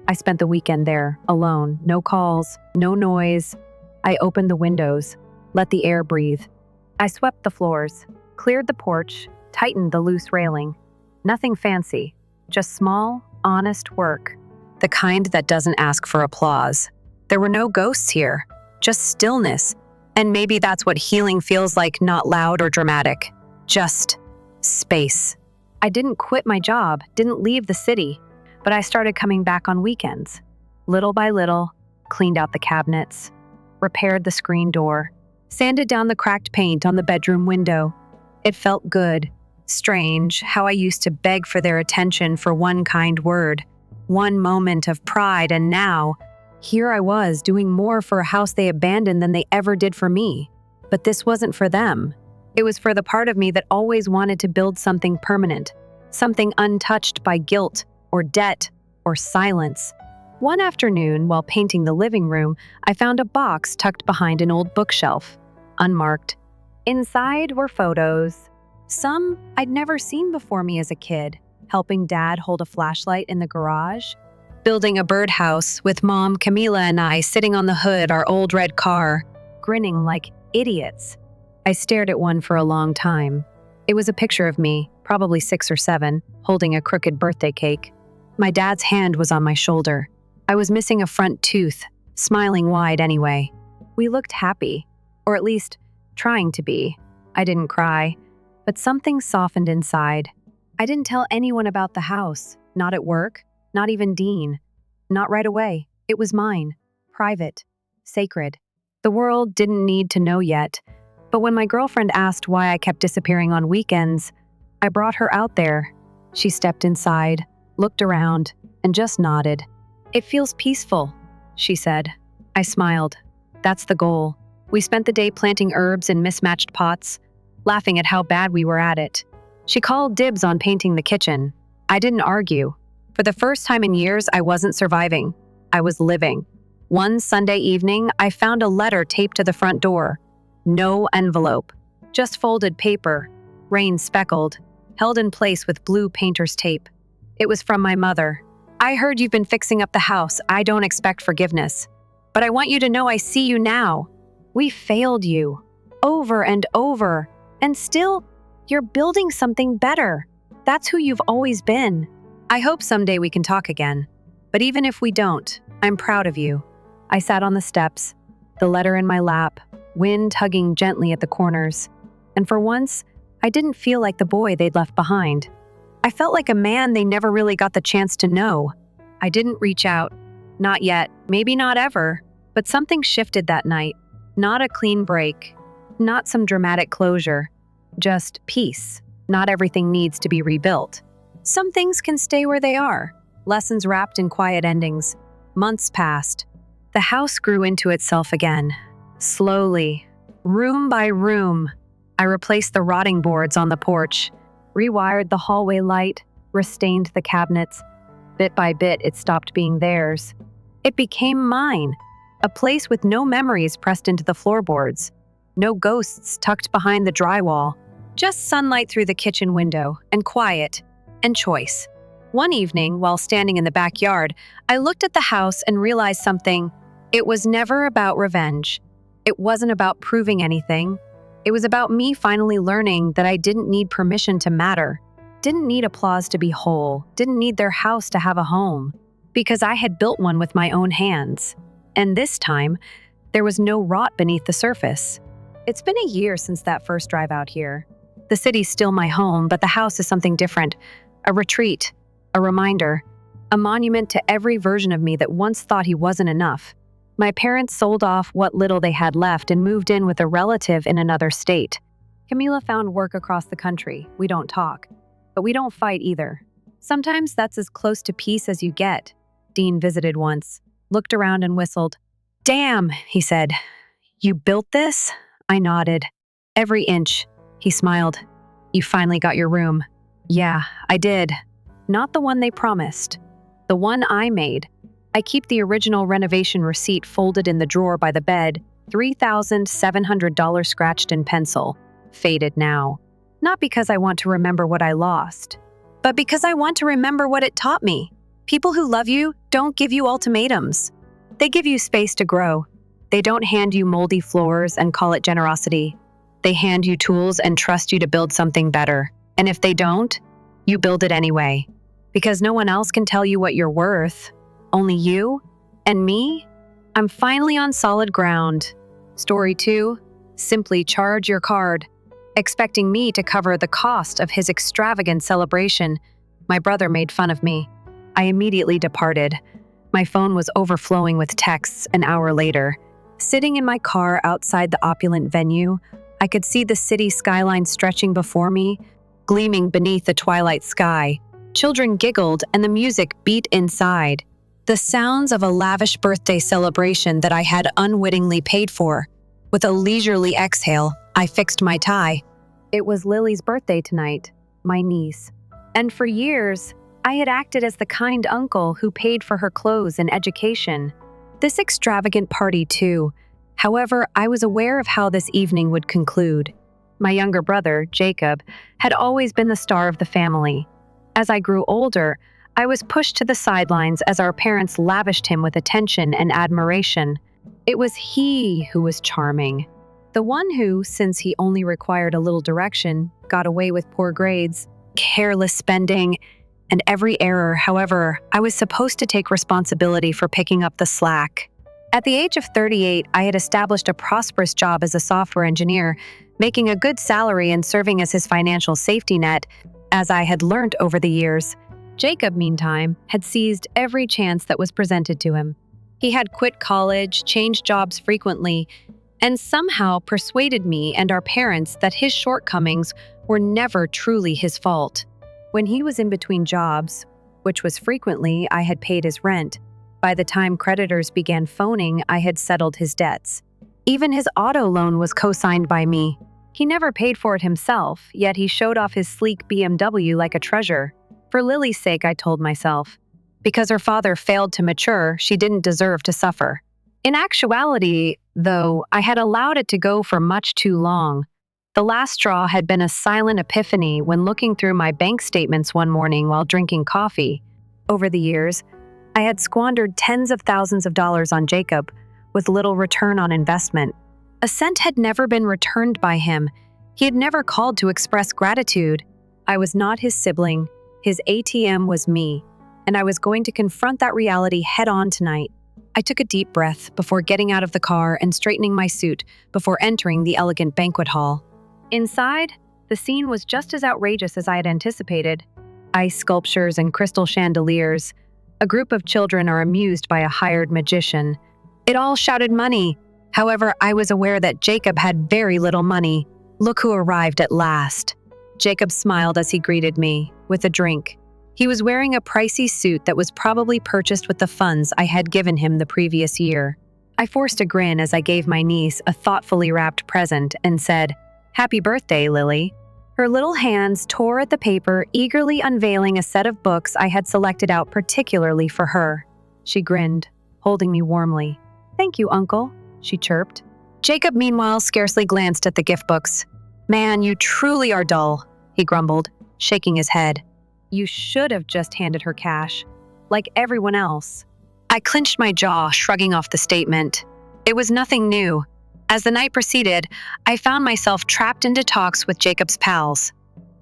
I spent the weekend there, alone, no calls, no noise. I opened the windows, let the air breathe. I swept the floors, cleared the porch, tightened the loose railing. Nothing fancy, just small, honest work. The kind that doesn't ask for applause. There were no ghosts here, just stillness. And maybe that's what healing feels like, not loud or dramatic. Just space. I didn't quit my job, didn't leave the city, but I started coming back on weekends. Little by little, cleaned out the cabinets, repaired the screen door, sanded down the cracked paint on the bedroom window. It felt good. Strange how I used to beg for their attention for one kind word, one moment of pride, and now, here I was doing more for a house they abandoned than they ever did for me. But this wasn't for them. It was for the part of me that always wanted to build something permanent, something untouched by guilt or debt or silence. One afternoon, while painting the living room, I found a box tucked behind an old bookshelf, unmarked. Inside were photos. Some I'd never seen before me as a kid, helping Dad hold a flashlight in the garage, building a birdhouse with Mom, Camila, and I sitting on the hood our old red car, grinning like idiots. I stared at one for a long time. It was a picture of me, probably 6 or 7, holding a crooked birthday cake. My dad's hand was on my shoulder. I was missing a front tooth, smiling wide anyway. We looked happy, or at least trying to be. I didn't cry, but something softened inside. I didn't tell anyone about the house, not at work, not even Dean. Not right away. It was mine, private, sacred. The world didn't need to know yet, but when my girlfriend asked why I kept disappearing on weekends, I brought her out there. She stepped inside, looked around, and just nodded. "It feels peaceful," she said. I smiled. That's the goal. We spent the day planting herbs in mismatched pots, laughing at how bad we were at it. She called dibs on painting the kitchen. I didn't argue. For the first time in years, I wasn't surviving. I was living. One Sunday evening, I found a letter taped to the front door. No envelope. Just folded paper, rain speckled, held in place with blue painter's tape. It was from my mother. "I heard you've been fixing up the house. I don't expect forgiveness. But I want you to know I see you now. We failed you. Over and over. And still, you're building something better. That's who you've always been. I hope someday we can talk again. But even if we don't, I'm proud of you." I sat on the steps, the letter in my lap, wind tugging gently at the corners. And for once, I didn't feel like the boy they'd left behind. I felt like a man they never really got the chance to know. I didn't reach out. Not yet, maybe not ever. But something shifted that night. Not a clean break. Not some dramatic closure. Just peace. Not everything needs to be rebuilt. Some things can stay where they are. Lessons wrapped in quiet endings. Months passed. The house grew into itself again. Slowly. Room by room. I replaced the rotting boards on the porch, rewired the hallway light, restained the cabinets. Bit by bit, it stopped being theirs. It became mine. A place with no memories pressed into the floorboards, no ghosts tucked behind the drywall, just sunlight through the kitchen window, and quiet, and choice. One evening, while standing in the backyard, I looked at the house and realized something. It was never about revenge. It wasn't about proving anything. It was about me finally learning that I didn't need permission to matter, didn't need applause to be whole, didn't need their house to have a home, because I had built one with my own hands. And this time, there was no rot beneath the surface. It's been a year since that first drive out here. The city's still my home, but the house is something different. A retreat, a reminder, a monument to every version of me that once thought he wasn't enough. My parents sold off what little they had left and moved in with a relative in another state. Camila found work across the country. We don't talk, but we don't fight either. Sometimes that's as close to peace as you get. Dean visited once, looked around and whistled. "Damn," he said. "You built this?" I nodded. "Every inch." He smiled. "You finally got your room." "Yeah, I did. Not the one they promised. The one I made. I keep the original renovation receipt folded in the drawer by the bed, $3,700 scratched in pencil, faded now. Not because I want to remember what I lost, but because I want to remember what it taught me. People who love you don't give you ultimatums. They give you space to grow. They don't hand you moldy floors and call it generosity. They hand you tools and trust you to build something better. And if they don't, you build it anyway. Because no one else can tell you what you're worth. Only you and me. I'm finally on solid ground. Story 2, simply charge your card. Expecting me to cover the cost of his extravagant celebration, my brother made fun of me. I immediately departed. My phone was overflowing with texts an hour later. Sitting in my car outside the opulent venue, I could see the city skyline stretching before me, gleaming beneath the twilight sky. Children giggled and the music beat inside. The sounds of a lavish birthday celebration that I had unwittingly paid for. With a leisurely exhale, I fixed my tie. It was Lily's birthday tonight, my niece. And for years, I had acted as the kind uncle who paid for her clothes and education. This extravagant party, too. However, I was aware of how this evening would conclude. My younger brother, Jacob, had always been the star of the family. As I grew older, I was pushed to the sidelines as our parents lavished him with attention and admiration. It was he who was charming. The one who, since he only required a little direction, got away with poor grades, careless spending, and every error. However, I was supposed to take responsibility for picking up the slack. At the age of 38, I had established a prosperous job as a software engineer, making a good salary and serving as his financial safety net, as I had learned over the years. Jacob, meantime, had seized every chance that was presented to him. He had quit college, changed jobs frequently, and somehow persuaded me and our parents that his shortcomings were never truly his fault. When he was in between jobs, which was frequently, I had paid his rent. By the time creditors began phoning, I had settled his debts. Even his auto loan was co-signed by me. He never paid for it himself, yet he showed off his sleek BMW like a treasure. For Lily's sake, I told myself. Because her father failed to mature, she didn't deserve to suffer. In actuality, though, I had allowed it to go for much too long. The last straw had been a silent epiphany when looking through my bank statements one morning while drinking coffee. Over the years, I had squandered tens of thousands of dollars on Jacob, with little return on investment. A cent had never been returned by him. He had never called to express gratitude. I was not his sibling. His ATM was me, and I was going to confront that reality head-on tonight. I took a deep breath before getting out of the car and straightening my suit before entering the elegant banquet hall. Inside, the scene was just as outrageous as I had anticipated. Ice sculptures and crystal chandeliers. A group of children are amused by a hired magician. It all shouted money. However, I was aware that Jacob had very little money. Look who arrived at last. Jacob smiled as he greeted me, with a drink. He was wearing a pricey suit that was probably purchased with the funds I had given him the previous year. I forced a grin as I gave my niece a thoughtfully wrapped present and said, "Happy birthday, Lily." Her little hands tore at the paper, eagerly unveiling a set of books I had selected out particularly for her. She grinned, holding me warmly. "Thank you, Uncle," she chirped. Jacob, meanwhile, scarcely glanced at the gift books. "Man, you truly are dull," he grumbled, shaking his head. "You should have just handed her cash, like everyone else." I clenched my jaw, shrugging off the statement. It was nothing new. As the night proceeded, I found myself trapped into talks with Jacob's pals.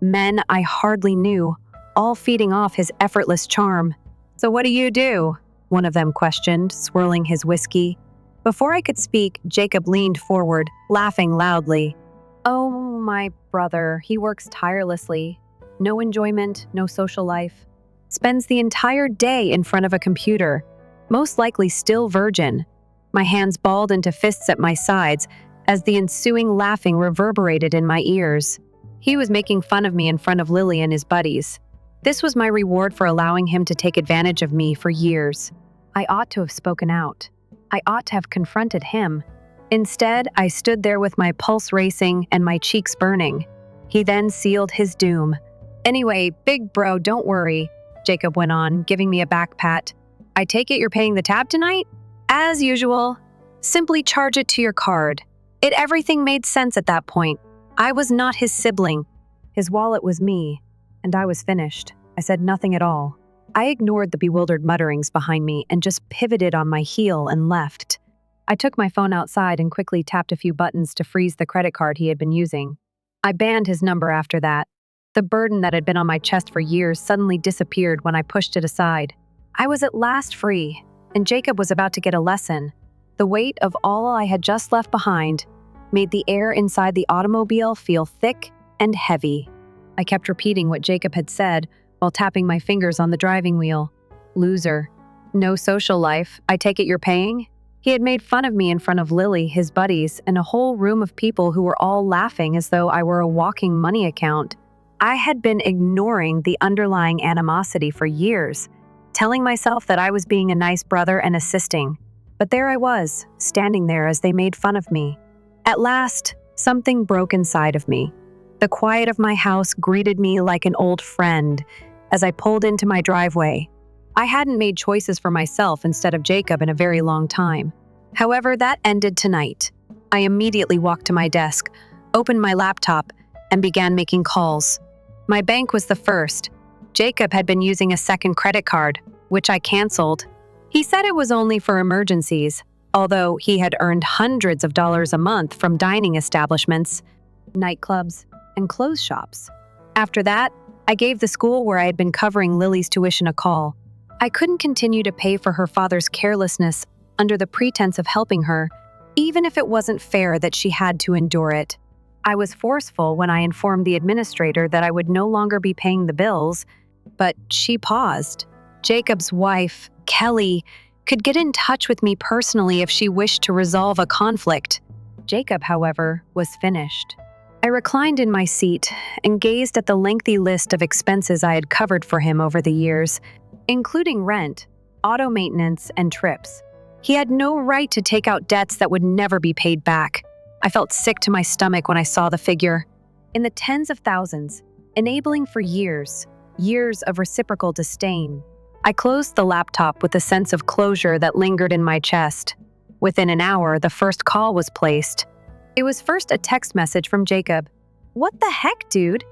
Men I hardly knew, all feeding off his effortless charm. "So what do you do?" one of them questioned, swirling his whiskey. Before I could speak, Jacob leaned forward, laughing loudly. "Oh, my brother, he works tirelessly. No enjoyment, no social life. Spends the entire day in front of a computer, most likely still virgin." My hands balled into fists at my sides as the ensuing laughing reverberated in my ears. He was making fun of me in front of Lily and his buddies. This was my reward for allowing him to take advantage of me for years. I ought to have spoken out. I ought to have confronted him. Instead, I stood there with my pulse racing and my cheeks burning. He then sealed his doom. "Anyway, big bro, don't worry," Jacob went on, giving me a back pat. "I take it you're paying the tab tonight?" "As usual. Simply charge it to your card." Everything made sense at that point. I was not his sibling. His wallet was me, and I was finished. I said nothing at all. I ignored the bewildered mutterings behind me and just pivoted on my heel and left. I took my phone outside and quickly tapped a few buttons to freeze the credit card he had been using. I banned his number after that. The burden that had been on my chest for years suddenly disappeared when I pushed it aside. I was at last free, and Jacob was about to get a lesson. The weight of all I had just left behind made the air inside the automobile feel thick and heavy. I kept repeating what Jacob had said while tapping my fingers on the driving wheel. "Loser. No social life. I take it you're paying?" He had made fun of me in front of Lily, his buddies, and a whole room of people who were all laughing as though I were a walking money account. I had been ignoring the underlying animosity for years, telling myself that I was being a nice brother and assisting. But there I was, standing there as they made fun of me. At last, something broke inside of me. The quiet of my house greeted me like an old friend as I pulled into my driveway. I hadn't made choices for myself instead of Jacob in a very long time. However, that ended tonight. I immediately walked to my desk, opened my laptop, and began making calls. My bank was the first. Jacob had been using a second credit card, which I canceled. He said it was only for emergencies, although he had earned hundreds of dollars a month from dining establishments, nightclubs, and clothes shops. After that, I gave the school where I had been covering Lily's tuition a call. I couldn't continue to pay for her father's carelessness under the pretense of helping her, even if it wasn't fair that she had to endure it. I was forceful when I informed the administrator that I would no longer be paying the bills, but she paused. Jacob's wife, Kelly, could get in touch with me personally if she wished to resolve a conflict. Jacob, however, was finished. I reclined in my seat and gazed at the lengthy list of expenses I had covered for him over the years, including rent, auto maintenance, and trips. He had no right to take out debts that would never be paid back. I felt sick to my stomach when I saw the figure. In the tens of thousands, enabling for years of reciprocal disdain. I closed the laptop with a sense of closure that lingered in my chest. Within an hour, the first call was placed. It was first a text message from Jacob. "What the heck, dude?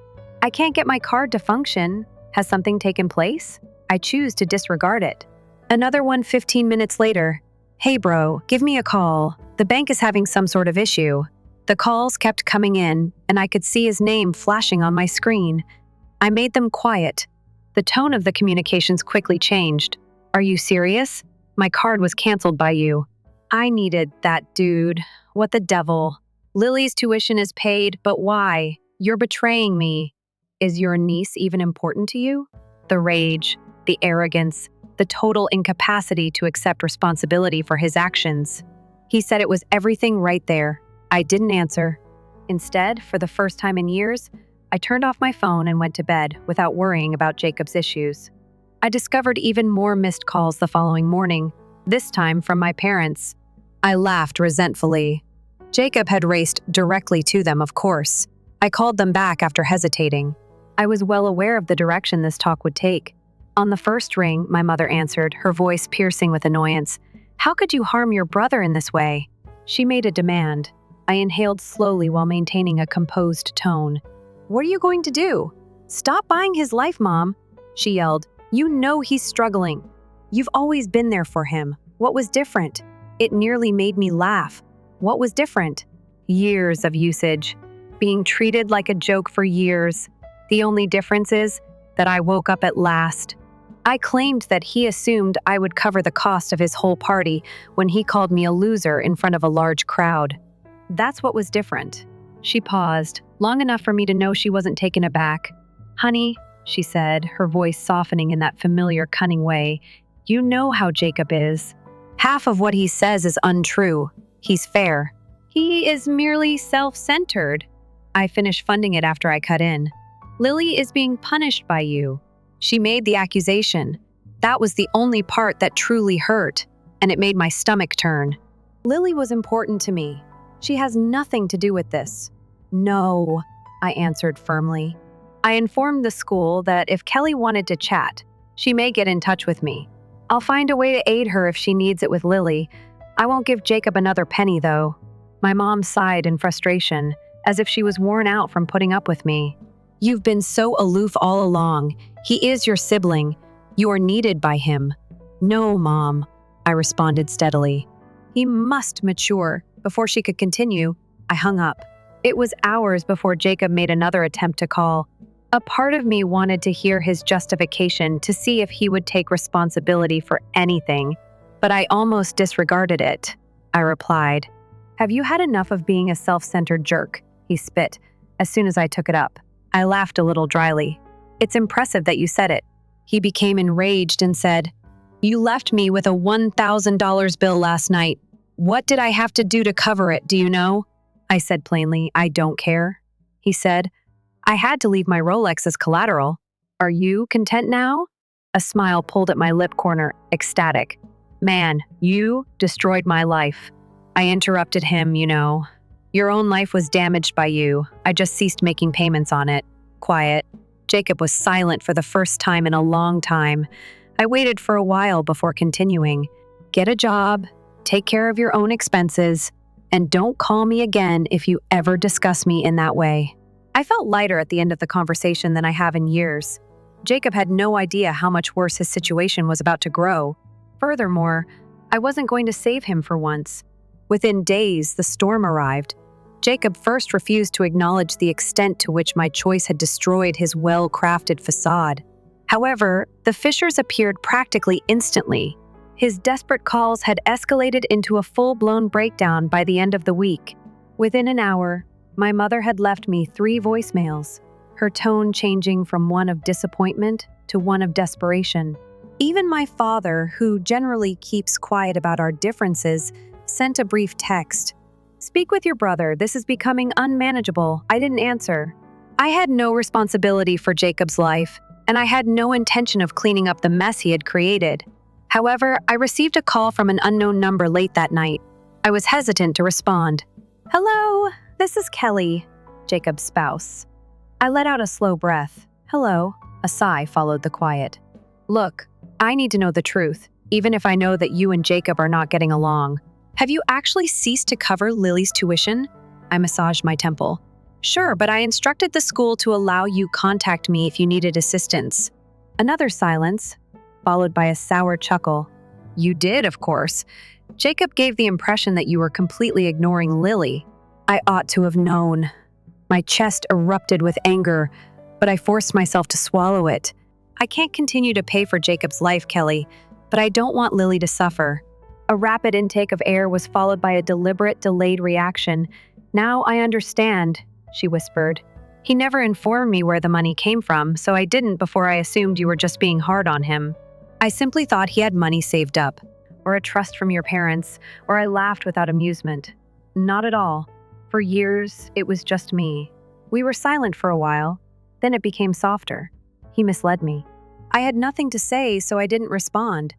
I can't get my card to function. Has something taken place?" I choose to disregard it. Another one 15 minutes later. "Hey bro, give me a call. The bank is having some sort of issue." The calls kept coming in, and I could see his name flashing on my screen. I made them quiet. The tone of the communications quickly changed. "Are you serious? My card was canceled by you." I needed that, dude. What the devil? Lily's tuition is paid, but why? You're betraying me. Is your niece even important to you? The rage, the arrogance, the total incapacity to accept responsibility for his actions. He said it was everything right there. I didn't answer. Instead, for the first time in years, I turned off my phone and went to bed without worrying about Jacob's issues. I discovered even more missed calls the following morning, this time from my parents. I laughed resentfully. Jacob had raced directly to them, of course. I called them back after hesitating. I was well aware of the direction this talk would take. On the first ring, my mother answered, her voice piercing with annoyance. How could you harm your brother in this way? She made a demand. I inhaled slowly while maintaining a composed tone. What are you going to do? Stop buying his life, Mom, she yelled. You know he's struggling. You've always been there for him. What was different? It nearly made me laugh. What was different? Years of usage. Being treated like a joke for years. The only difference is that I woke up at last. I claimed that he assumed I would cover the cost of his whole party when he called me a loser in front of a large crowd. That's what was different. She paused, long enough for me to know she wasn't taken aback. Honey, she said, her voice softening in that familiar, cunning way, you know how Jacob is. Half of what he says is untrue. He's fair. He is merely self-centered. I finished funding it after I cut in. Lily is being punished by you. She made the accusation. That was the only part that truly hurt, and it made my stomach turn. Lily was important to me. She has nothing to do with this. No, I answered firmly. I informed the school that if Kelly wanted to chat, she may get in touch with me. I'll find a way to aid her if she needs it with Lily. I won't give Jacob another penny, though. My mom sighed in frustration, as if she was worn out from putting up with me. You've been so aloof all along. He is your sibling. You are needed by him. No, Mom, I responded steadily. He must mature. Before she could continue, I hung up. It was hours before Jacob made another attempt to call. A part of me wanted to hear his justification to see if he would take responsibility for anything, but I almost disregarded it. I replied, Have you had enough of being a self-centered jerk? He spit, as soon as I took it up. I laughed a little dryly. It's impressive that you said it. He became enraged and said, You left me with a $1,000 bill last night. What did I have to do to cover it, do you know? I said plainly, I don't care. He said, I had to leave my Rolex as collateral. Are you content now? A smile pulled at my lip corner, ecstatic. Man, you destroyed my life. I interrupted him, you know. Your own life was damaged by you. I just ceased making payments on it. Quiet. Jacob was silent for the first time in a long time. I waited for a while before continuing. Get a job, take care of your own expenses, and don't call me again if you ever discuss me in that way. I felt lighter at the end of the conversation than I have in years. Jacob had no idea how much worse his situation was about to grow. Furthermore, I wasn't going to save him for once. Within days, the storm arrived. Jacob first refused to acknowledge the extent to which my choice had destroyed his well-crafted facade. However, the fissures appeared practically instantly. His desperate calls had escalated into a full-blown breakdown by the end of the week. Within an hour, my mother had left me 3 voicemails, her tone changing from one of disappointment to one of desperation. Even my father, who generally keeps quiet about our differences, sent a brief text. Speak with your brother. This is becoming unmanageable. I didn't answer. I had no responsibility for Jacob's life, and I had no intention of cleaning up the mess he had created. However, I received a call from an unknown number late that night. I was hesitant to respond. Hello, this is Kelly, Jacob's spouse. I let out a slow breath. Hello. A sigh followed the quiet. Look, I need to know the truth, even if I know that you and Jacob are not getting along. Have you actually ceased to cover Lily's tuition? I massaged my temple. Sure, but I instructed the school to allow you contact me if you needed assistance. Another silence, followed by a sour chuckle. You did, of course. Jacob gave the impression that you were completely ignoring Lily. I ought to have known. My chest erupted with anger, but I forced myself to swallow it. I can't continue to pay for Jacob's life, Kelly, but I don't want Lily to suffer. A rapid intake of air was followed by a deliberate, delayed reaction. Now I understand, she whispered. He never informed me where the money came from, so I didn't before I assumed you were just being hard on him. I simply thought he had money saved up, or a trust from your parents, or I laughed without amusement. Not at all. For years, it was just me. We were silent for a while, then it became softer. He misled me. I had nothing to say, so I didn't respond.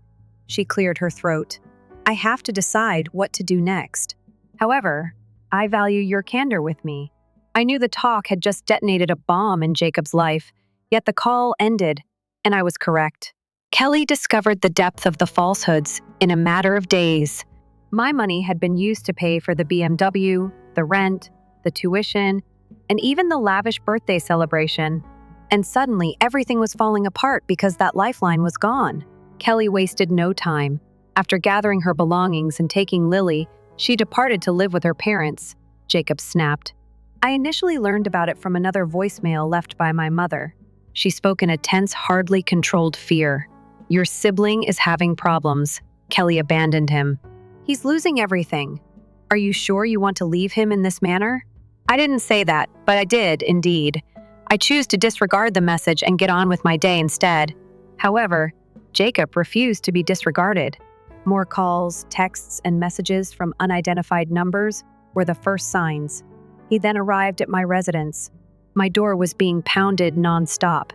She cleared her throat. I have to decide what to do next. However, I value your candor with me. I knew the talk had just detonated a bomb in Jacob's life, yet the call ended, and I was correct. Kelly discovered the depth of the falsehoods in a matter of days. My money had been used to pay for the BMW, the rent, the tuition, and even the lavish birthday celebration. And suddenly, everything was falling apart because that lifeline was gone. Kelly wasted no time. After gathering her belongings and taking Lily, she departed to live with her parents. Jacob snapped. I initially learned about it from another voicemail left by my mother. She spoke in a tense, hardly controlled fear. Your sibling is having problems. Kelly abandoned him. He's losing everything. Are you sure you want to leave him in this manner? I didn't say that, but I did, indeed. I choose to disregard the message and get on with my day instead. However, Jacob refused to be disregarded. More calls, texts, and messages from unidentified numbers were the first signs. He then arrived at my residence. My door was being pounded nonstop.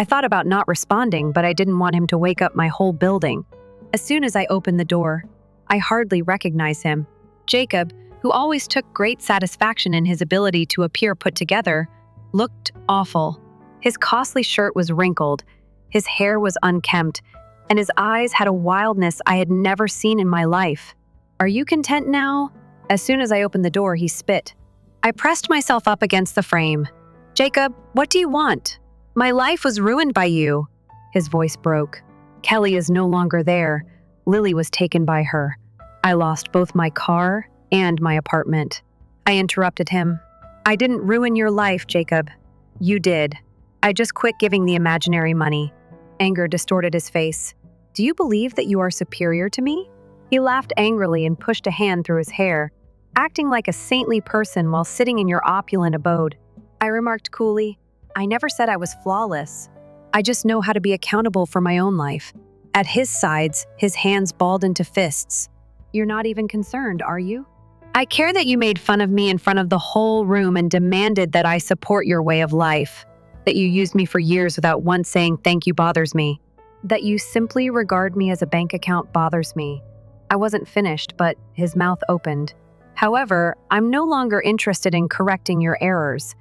I thought about not responding, but I didn't want him to wake up my whole building. As soon as I opened the door, I hardly recognized him. Jacob, who always took great satisfaction in his ability to appear put together, looked awful. His costly shirt was wrinkled, his hair was unkempt, and his eyes had a wildness I had never seen in my life. Are you content now? As soon as I opened the door, he spit. I pressed myself up against the frame. Jacob, what do you want? My life was ruined by you. His voice broke. Kelly is no longer there. Lily was taken by her. I lost both my car and my apartment. I interrupted him. I didn't ruin your life, Jacob. You did. I just quit giving the imaginary money. Anger distorted his face. Do you believe that you are superior to me? He laughed angrily and pushed a hand through his hair, acting like a saintly person while sitting in your opulent abode. I remarked coolly, I never said I was flawless. I just know how to be accountable for my own life. At his sides, his hands balled into fists. You're not even concerned, are you? I care that you made fun of me in front of the whole room and demanded that I support your way of life. That you used me for years without once saying thank you bothers me. That you simply regard me as a bank account bothers me. I wasn't finished, but his mouth opened. However, I'm no longer interested in correcting your errors.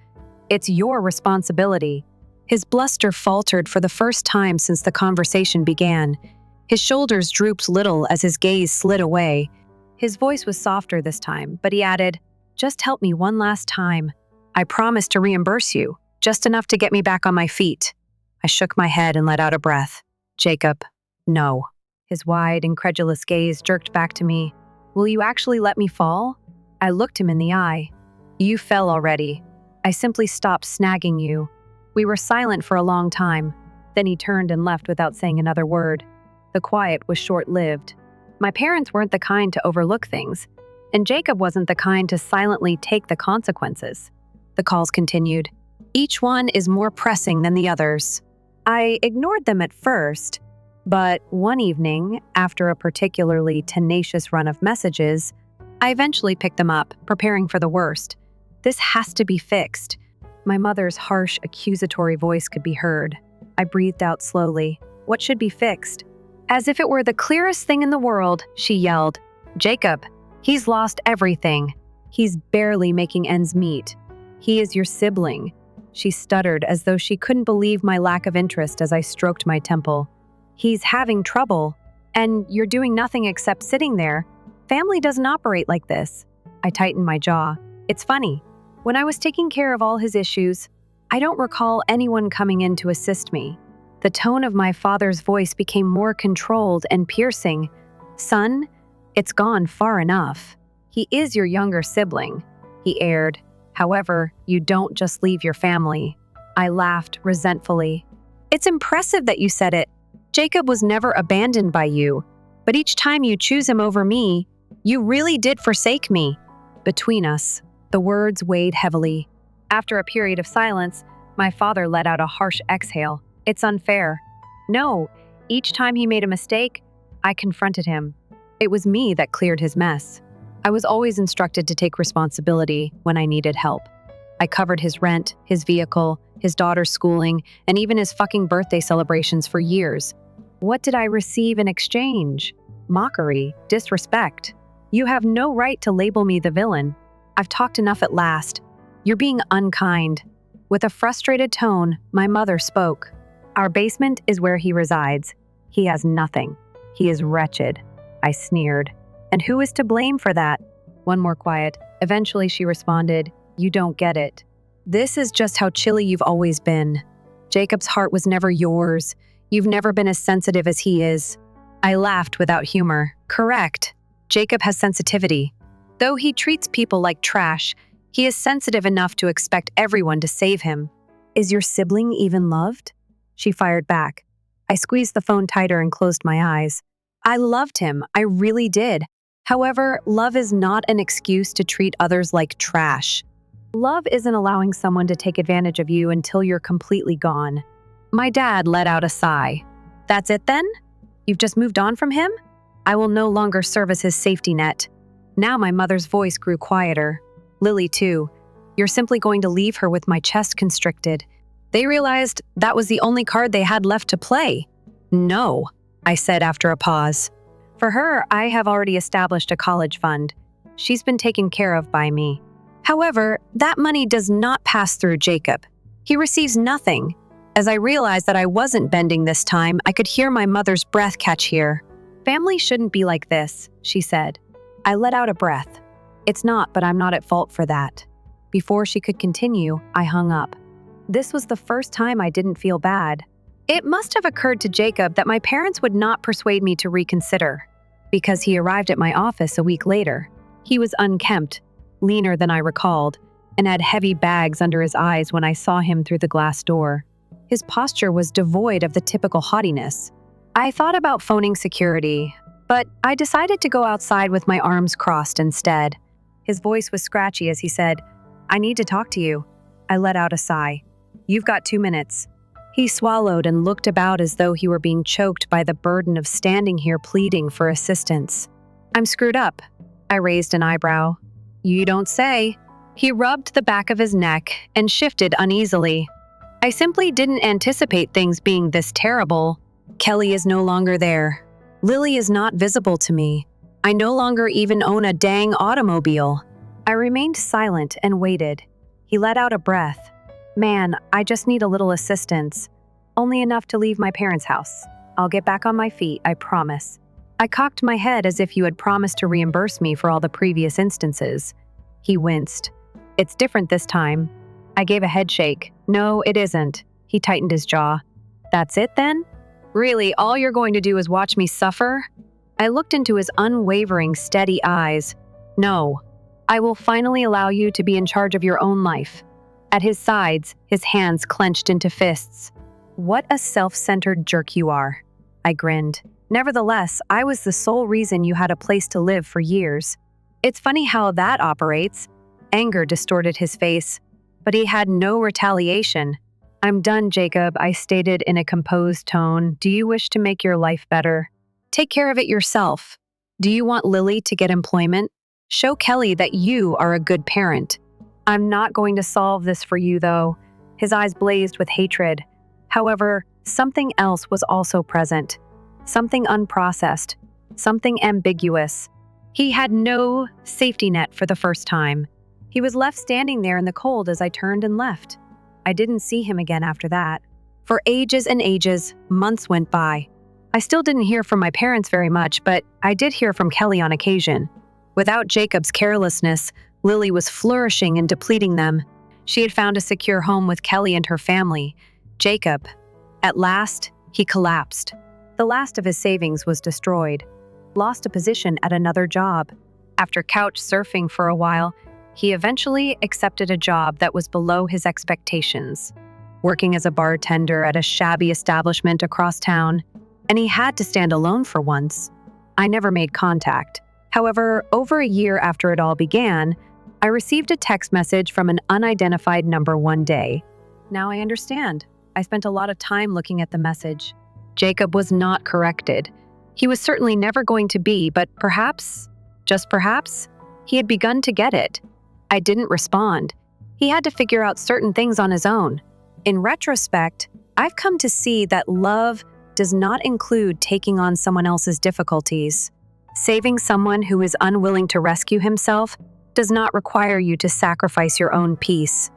It's your responsibility. His bluster faltered for the first time since the conversation began. His shoulders drooped little as his gaze slid away. His voice was softer this time, but he added, just help me one last time. I promise to reimburse you, just enough to get me back on my feet. I shook my head and let out a breath. Jacob, no. His wide, incredulous gaze jerked back to me. Will you actually let me fall? I looked him in the eye. You fell already. I simply stopped snagging you. We were silent for a long time. Then he turned and left without saying another word. The quiet was short-lived. My parents weren't the kind to overlook things, and Jacob wasn't the kind to silently take the consequences. The calls continued. Each one is more pressing than the others. I ignored them at first, but one evening, after a particularly tenacious run of messages, I eventually picked them up, preparing for the worst. This has to be fixed. My mother's harsh, accusatory voice could be heard. I breathed out slowly. What should be fixed? As if it were the clearest thing in the world, she yelled, Jacob, he's lost everything. He's barely making ends meet. He is your sibling. She stuttered as though she couldn't believe my lack of interest as I stroked my temple. He's having trouble, and you're doing nothing except sitting there. Family doesn't operate like this. I tightened my jaw. It's funny. When I was taking care of all his issues, I don't recall anyone coming in to assist me. The tone of my father's voice became more controlled and piercing. Son, it's gone far enough. He is your younger sibling, he aired. However, you don't just leave your family. I laughed resentfully. It's impressive that you said it. Jacob was never abandoned by you, but each time you choose him over me, you really did forsake me. Between us, the words weighed heavily. After a period of silence, my father let out a harsh exhale. It's unfair. No, each time he made a mistake, I confronted him. It was me that cleared his mess. I was always instructed to take responsibility when I needed help. I covered his rent, his vehicle, his daughter's schooling, and even his fucking birthday celebrations for years. What did I receive in exchange? Mockery, disrespect. You have no right to label me the villain. I've talked enough at last. You're being unkind. With a frustrated tone, my mother spoke. Our basement is where he resides. He has nothing. He is wretched. I sneered. And who is to blame for that? One more quiet. Eventually she responded, "You don't get it. This is just how chilly you've always been. Jacob's heart was never yours. You've never been as sensitive as he is." I laughed without humor. Correct. Jacob has sensitivity. Though he treats people like trash, he is sensitive enough to expect everyone to save him. Is your sibling even loved? She fired back. I squeezed the phone tighter and closed my eyes. I loved him. I really did. However, love is not an excuse to treat others like trash. Love isn't allowing someone to take advantage of you until you're completely gone. My dad let out a sigh. That's it then? You've just moved on from him? I will no longer serve as his safety net. Now my mother's voice grew quieter. Lily, too. You're simply going to leave her with my chest constricted. They realized that was the only card they had left to play. No, I said after a pause. For her, I have already established a college fund. She's been taken care of by me. However, that money does not pass through Jacob. He receives nothing. As I realized that I wasn't bending this time, I could hear my mother's breath catch here. Family shouldn't be like this, she said. I let out a breath. It's not, but I'm not at fault for that. Before she could continue, I hung up. This was the first time I didn't feel bad. It must have occurred to Jacob that my parents would not persuade me to reconsider, because he arrived at my office a week later. He was unkempt, leaner than I recalled, and had heavy bags under his eyes when I saw him through the glass door. His posture was devoid of the typical haughtiness. I thought about phoning security, but I decided to go outside with my arms crossed instead. His voice was scratchy as he said, "I need to talk to you." I let out a sigh. "You've got 2 minutes." He swallowed and looked about as though he were being choked by the burden of standing here pleading for assistance. "I'm screwed up." I raised an eyebrow. "You don't say." He rubbed the back of his neck and shifted uneasily. "I simply didn't anticipate things being this terrible. Kelly is no longer there. Lily is not visible to me. I no longer even own a dang automobile." I remained silent and waited. He let out a breath. "Man, I just need a little assistance. Only enough to leave my parents' house. I'll get back on my feet, I promise." I cocked my head as if you had promised to reimburse me for all the previous instances. He winced. "It's different this time." I gave a head shake. "No, it isn't." He tightened his jaw. "That's it then? Really, all you're going to do is watch me suffer?" I looked into his unwavering, steady eyes. "No, I will finally allow you to be in charge of your own life." At his sides, his hands clenched into fists. "What a self-centered jerk you are." I grinned. "Nevertheless, I was the sole reason you had a place to live for years. It's funny how that operates." Anger distorted his face, but he had no retaliation. "I'm done, Jacob," I stated in a composed tone. "Do you wish to make your life better? Take care of it yourself. Do you want Lily to get employment? Show Kelly that you are a good parent. I'm not going to solve this for you, though." His eyes blazed with hatred. However, something else was also present. Something unprocessed. Something ambiguous. He had no safety net for the first time. He was left standing there in the cold as I turned and left. I didn't see him again after that. For ages and ages, months went by. I still didn't hear from my parents very much, but I did hear from Kelly on occasion. Without Jacob's carelessness, Lily was flourishing and depleting them. She had found a secure home with Kelly and her family. Jacob, at last, he collapsed. The last of his savings was destroyed. Lost a position at another job. After couch surfing for a while, he eventually accepted a job that was below his expectations, working as a bartender at a shabby establishment across town, and he had to stand alone for once. I never made contact. However, over a year after it all began, I received a text message from an unidentified number one day. Now I understand. I spent a lot of time looking at the message. Jacob was not corrected. He was certainly never going to be, but perhaps, just perhaps, he had begun to get it. I didn't respond. He had to figure out certain things on his own. In retrospect, I've come to see that love does not include taking on someone else's difficulties. Saving someone who is unwilling to rescue himself does not require you to sacrifice your own peace.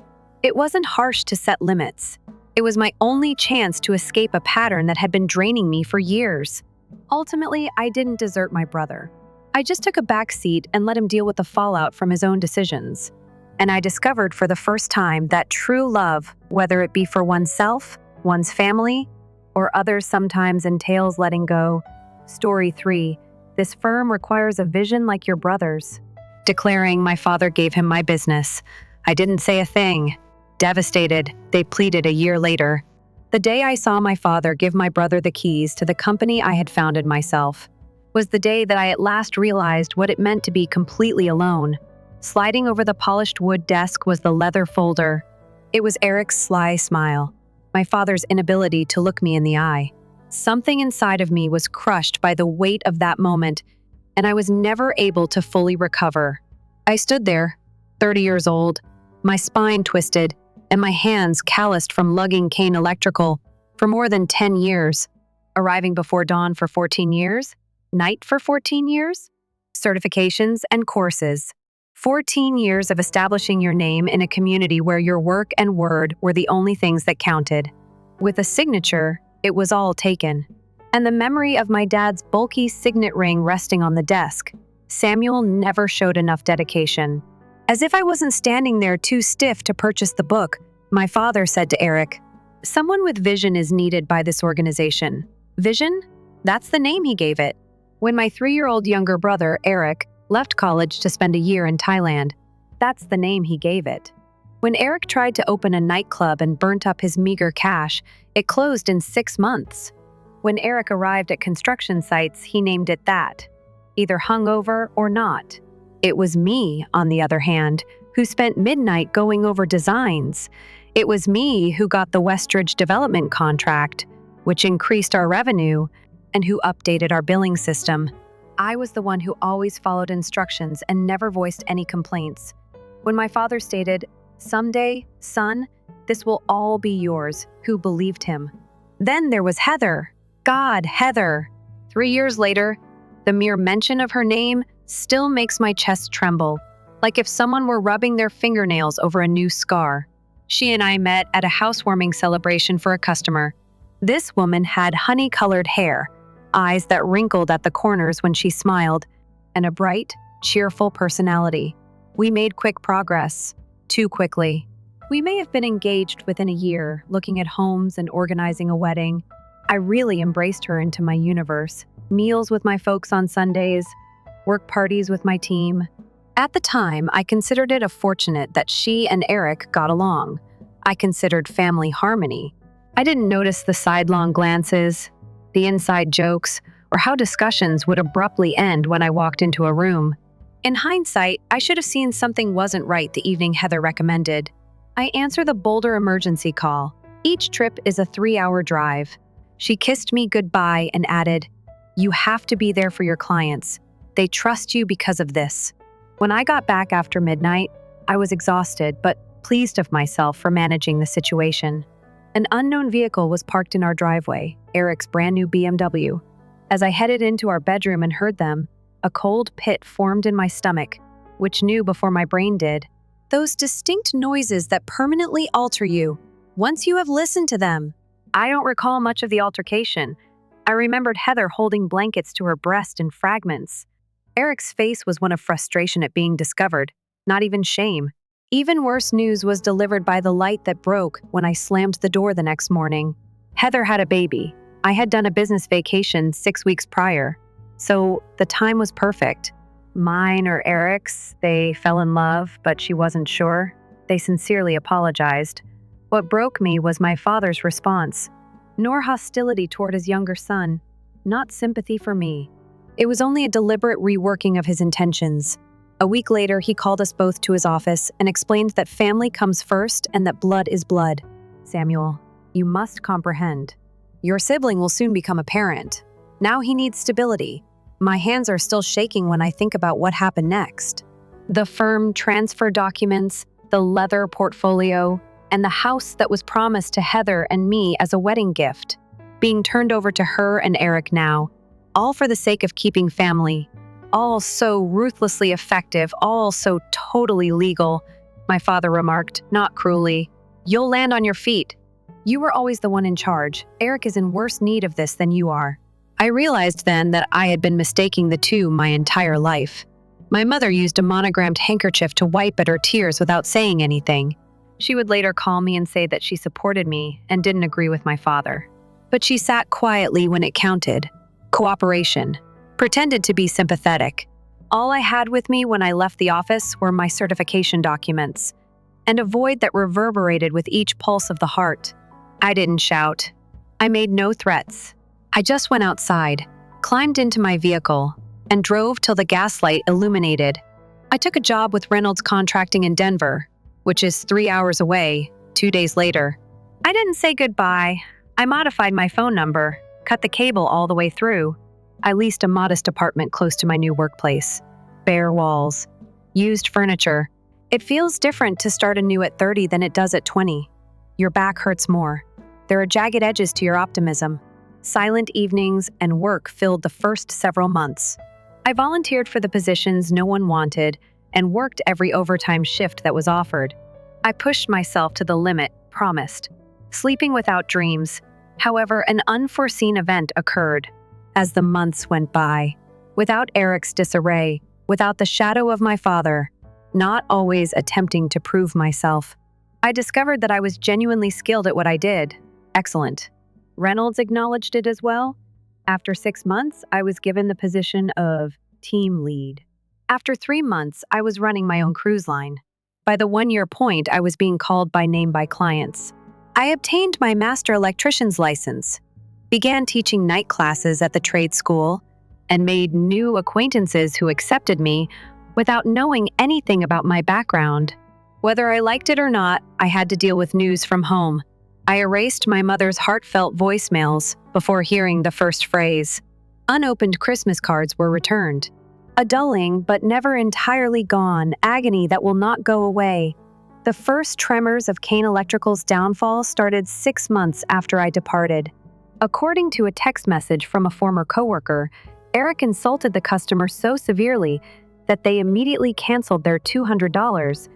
It wasn't harsh to set limits. It was my only chance to escape a pattern that had been draining me for years. Ultimately, I didn't desert my brother. I just took a back seat and let him deal with the fallout from his own decisions. And I discovered for the first time that true love, whether it be for oneself, one's family, or others, sometimes entails letting go. Story 3. This firm requires a vision like your brother's. Declaring my father gave him my business. I didn't say a thing. Devastated, they pleaded a year later. The day I saw my father give my brother the keys to the company I had founded myself was the day that I at last realized what it meant to be completely alone. Sliding over the polished wood desk was the leather folder. It was Eric's sly smile, my father's inability to look me in the eye. Something inside of me was crushed by the weight of that moment, and I was never able to fully recover. I stood there, 30 years old, my spine twisted, and my hands calloused from lugging Kane Electrical for more than 10 years. Arriving before dawn for 14 years? Night for 14 years? Certifications and courses. 14 years of establishing your name in a community where your work and word were the only things that counted. With a signature, it was all taken. And the memory of my dad's bulky signet ring resting on the desk. Samuel never showed enough dedication. As if I wasn't standing there too stiff to purchase the book, my father said to Eric, "Someone with vision is needed by this organization." Vision? That's the name he gave it. When my 3-year-old younger brother, Eric, left college to spend a year in Thailand, that's the name he gave it. When Eric tried to open a nightclub and burnt up his meager cash, it closed in 6 months. When Eric arrived at construction sites, he named it that, either hungover or not. It was me, on the other hand, who spent midnight going over designs. It was me who got the Westridge development contract, which increased our revenue, and who updated our billing system. I was the one who always followed instructions and never voiced any complaints. When my father stated, "Someday, son, this will all be yours," who believed him? Then there was Heather. God, Heather. 3 years later, the mere mention of her name still makes my chest tremble, like if someone were rubbing their fingernails over a new scar. She and I met at a housewarming celebration for a customer. This woman had honey-colored hair, eyes that wrinkled at the corners when she smiled, and a bright, cheerful personality. We made quick progress, too quickly. We may have been engaged within a year, looking at homes and organizing a wedding. I really embraced her into my universe. Meals with my folks on Sundays, work parties with my team. At the time, I considered it a fortunate that she and Eric got along. I considered family harmony. I didn't notice the sidelong glances, the inside jokes, or how discussions would abruptly end when I walked into a room. In hindsight, I should have seen something wasn't right the evening Heather recommended. I answer the Boulder emergency call. Each trip is a 3-hour drive. She kissed me goodbye and added, "You have to be there for your clients. They trust you because of this." When I got back after midnight, I was exhausted but pleased of myself for managing the situation. An unknown vehicle was parked in our driveway, Eric's brand new BMW. As I headed into our bedroom and heard them, a cold pit formed in my stomach, which knew before my brain did. Those distinct noises that permanently alter you, once you have listened to them. I don't recall much of the altercation. I remembered Heather holding blankets to her breast in fragments. Eric's face was one of frustration at being discovered, not even shame. Even worse news was delivered by the light that broke when I slammed the door the next morning. Heather had a baby. I had done a business vacation 6 weeks prior, so the time was perfect. Mine or Eric's, they fell in love, but she wasn't sure. They sincerely apologized. What broke me was my father's response. Nor hostility toward his younger son, not sympathy for me. It was only a deliberate reworking of his intentions. A week later, he called us both to his office and explained that family comes first and that blood is blood. "Samuel, you must comprehend. Your sibling will soon become a parent. Now he needs stability." My hands are still shaking when I think about what happened next. The firm transfer documents, the leather portfolio, and the house that was promised to Heather and me as a wedding gift, being turned over to her and Eric now, all for the sake of keeping family. All so ruthlessly effective, all so totally legal. My father remarked, not cruelly, "You'll land on your feet." You were always the one in charge. Eric is in worse need of this than you are." I realized then that I had been mistaking the two my entire life. My mother used a monogrammed handkerchief to wipe at her tears without saying anything. She would later call me and say that she supported me and didn't agree with my father. But she sat quietly when it counted. Cooperation. Pretended to be sympathetic. All I had with me when I left the office were my certification documents, and a void that reverberated with each pulse of the heart. I didn't shout. I made no threats. I just went outside, climbed into my vehicle, and drove till the gaslight illuminated. I took a job with Reynolds Contracting in Denver, which is 3 hours away, 2 days later. I didn't say goodbye. I modified my phone number, cut the cable all the way through. I leased a modest apartment close to my new workplace. Bare walls, used furniture. It feels different to start anew at 30 than it does at 20. Your back hurts more. There are jagged edges to your optimism. Silent evenings and work filled the first several months. I volunteered for the positions no one wanted and worked every overtime shift that was offered. I pushed myself to the limit, promised. Sleeping without dreams. However, an unforeseen event occurred. As the months went by, without Eric's disarray, without the shadow of my father, not always attempting to prove myself, I discovered that I was genuinely skilled at what I did. Excellent. Reynolds acknowledged it as well. After 6 months, I was given the position of team lead. After 3 months, I was running my own cruise line. By the 1-year point, I was being called by name by clients. I obtained my master electrician's license, began teaching night classes at the trade school, and made new acquaintances who accepted me without knowing anything about my background. Whether I liked it or not, I had to deal with news from home. I erased my mother's heartfelt voicemails before hearing the first phrase. Unopened Christmas cards were returned. A dulling, but never entirely gone, agony that will not go away. The first tremors of Kane Electrical's downfall started 6 months after I departed. According to a text message from a former coworker, Eric insulted the customer so severely that they immediately canceled their $200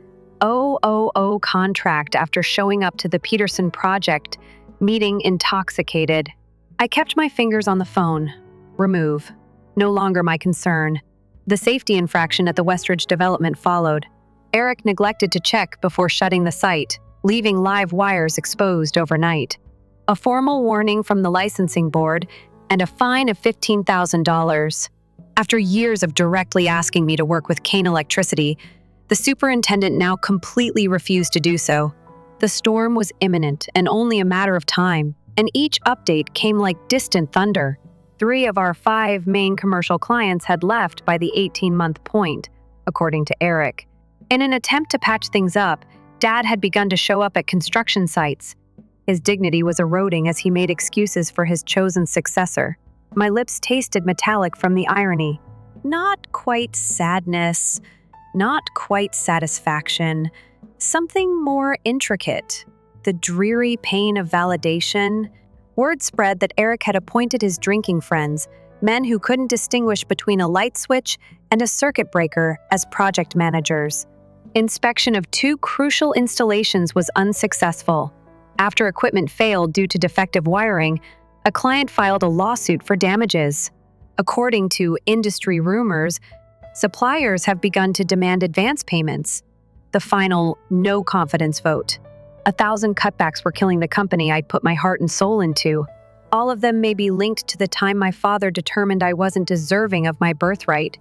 contract after showing up to the Peterson project meeting intoxicated. I kept my fingers on the phone. Remove. No longer my concern. The safety infraction at the Westridge development followed. Eric neglected to check before shutting the site, leaving live wires exposed overnight. A formal warning from the licensing board, and a fine of $15,000. After years of directly asking me to work with Kane Electricity, the superintendent now completely refused to do so. The storm was imminent and only a matter of time, and each update came like distant thunder. 3 of our 5 main commercial clients had left by the 18-month point, according to Eric. In an attempt to patch things up, Dad had begun to show up at construction sites. His dignity was eroding as he made excuses for his chosen successor. My lips tasted metallic from the irony. Not quite sadness, not quite satisfaction, something more intricate. The dreary pain of validation. Word spread that Eric had appointed his drinking friends, men who couldn't distinguish between a light switch and a circuit breaker, as project managers. Inspection of 2 crucial installations was unsuccessful. After equipment failed due to defective wiring, a client filed a lawsuit for damages. According to industry rumors, suppliers have begun to demand advance payments. The final no confidence vote. 1,000 cutbacks were killing the company I'd put my heart and soul into. All of them may be linked to the time my father determined I wasn't deserving of my birthright.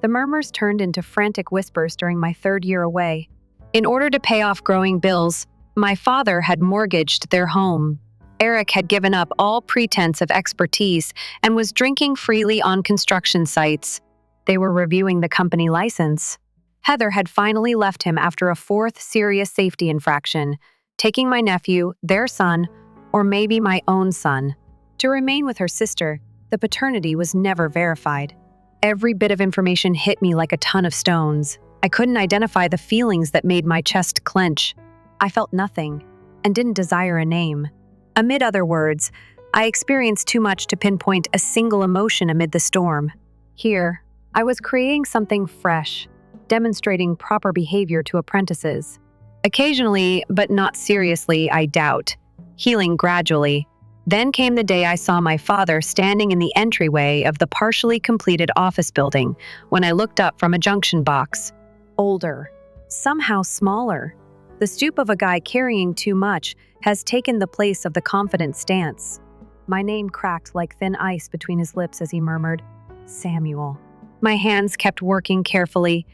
The murmurs turned into frantic whispers during my 3rd year away. In order to pay off growing bills, my father had mortgaged their home. Eric had given up all pretense of expertise and was drinking freely on construction sites. They were reviewing the company license. Heather had finally left him after a 4th serious safety infraction, taking my nephew, their son, or maybe my own son, to remain with her sister. The paternity was never verified. Every bit of information hit me like a ton of stones. I couldn't identify the feelings that made my chest clench. I felt nothing and didn't desire a name. Amid other words, I experienced too much to pinpoint a single emotion amid the storm. Here, I was creating something fresh, demonstrating proper behavior to apprentices. Occasionally, but not seriously, I doubt. healing gradually. Then came the day I saw my father standing in the entryway of the partially completed office building when I looked up from a junction box. Older, somehow smaller. The stoop of a guy carrying too much has taken the place of the confident stance. My name cracked like thin ice between his lips as he murmured, "Samuel." My hands kept working carefully,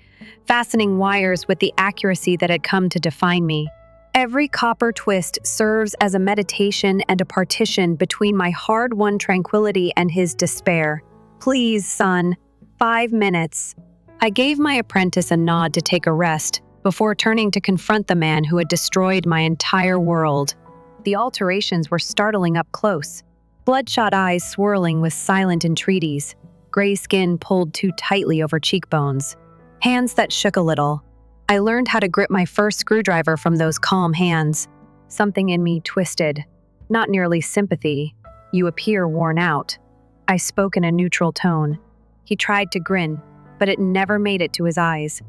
fastening wires with the accuracy that had come to define me. Every copper twist serves as a meditation and a partition between my hard-won tranquility and his despair. "Please, son, 5 minutes." I gave my apprentice a nod to take a rest before turning to confront the man who had destroyed my entire world. The alterations were startling up close. Bloodshot eyes swirling with silent entreaties, gray skin pulled too tightly over cheekbones, hands that shook a little. I learned how to grip my first screwdriver from those calm hands. Something in me twisted. Not nearly sympathy. "You appear worn out." I spoke in a neutral tone. He tried to grin, but it never made it to his eyes.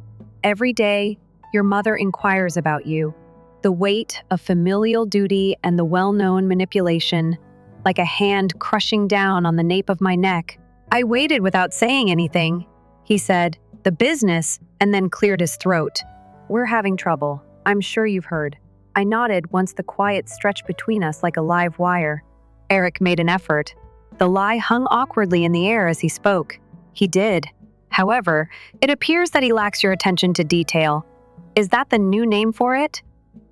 "Every day, your mother inquires about you." The weight of familial duty and the well-known manipulation, like a hand crushing down on the nape of my neck. I waited without saying anything. He said, "The business," and then cleared his throat. "We're having trouble. I'm sure you've heard." I nodded once the quiet stretched between us like a live wire. Eric made an effort. The lie hung awkwardly in the air as he spoke. He did. "However, it appears that he lacks your attention to detail. Is that the new name for it?"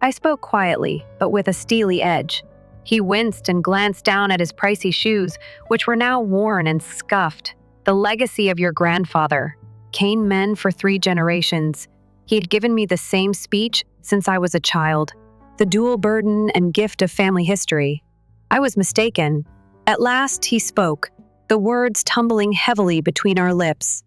I spoke quietly, but with a steely edge. He winced and glanced down at his pricey shoes, which were now worn and scuffed. "The legacy of your grandfather. Cane men for 3 generations. He had given me the same speech since I was a child. The dual burden and gift of family history." I was mistaken. At last he spoke, the words tumbling heavily between our lips.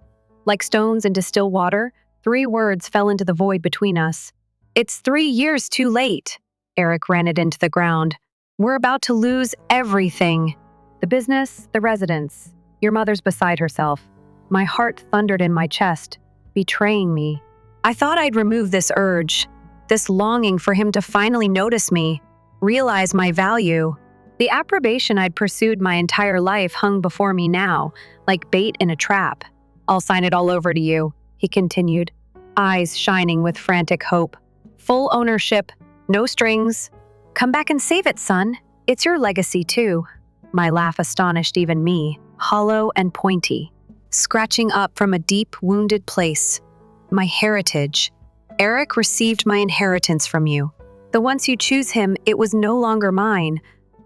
Like stones into still water, 3 words fell into the void between us. "It's 3 years too late." Eric ran it into the ground. "We're about to lose everything. The business, the residence. Your mother's beside herself." My heart thundered in my chest, betraying me. I thought I'd remove this urge, this longing for him to finally notice me, realize my value. The approbation I'd pursued my entire life hung before me now, like bait in a trap. "I'll sign it all over to you," he continued, eyes shining with frantic hope. "Full ownership, no strings. Come back and save it, son. It's your legacy, too." My laugh astonished even me, hollow and pointy, scratching up from a deep, wounded place. "My heritage. Eric received my inheritance from you. Though once you choose him, it was no longer mine.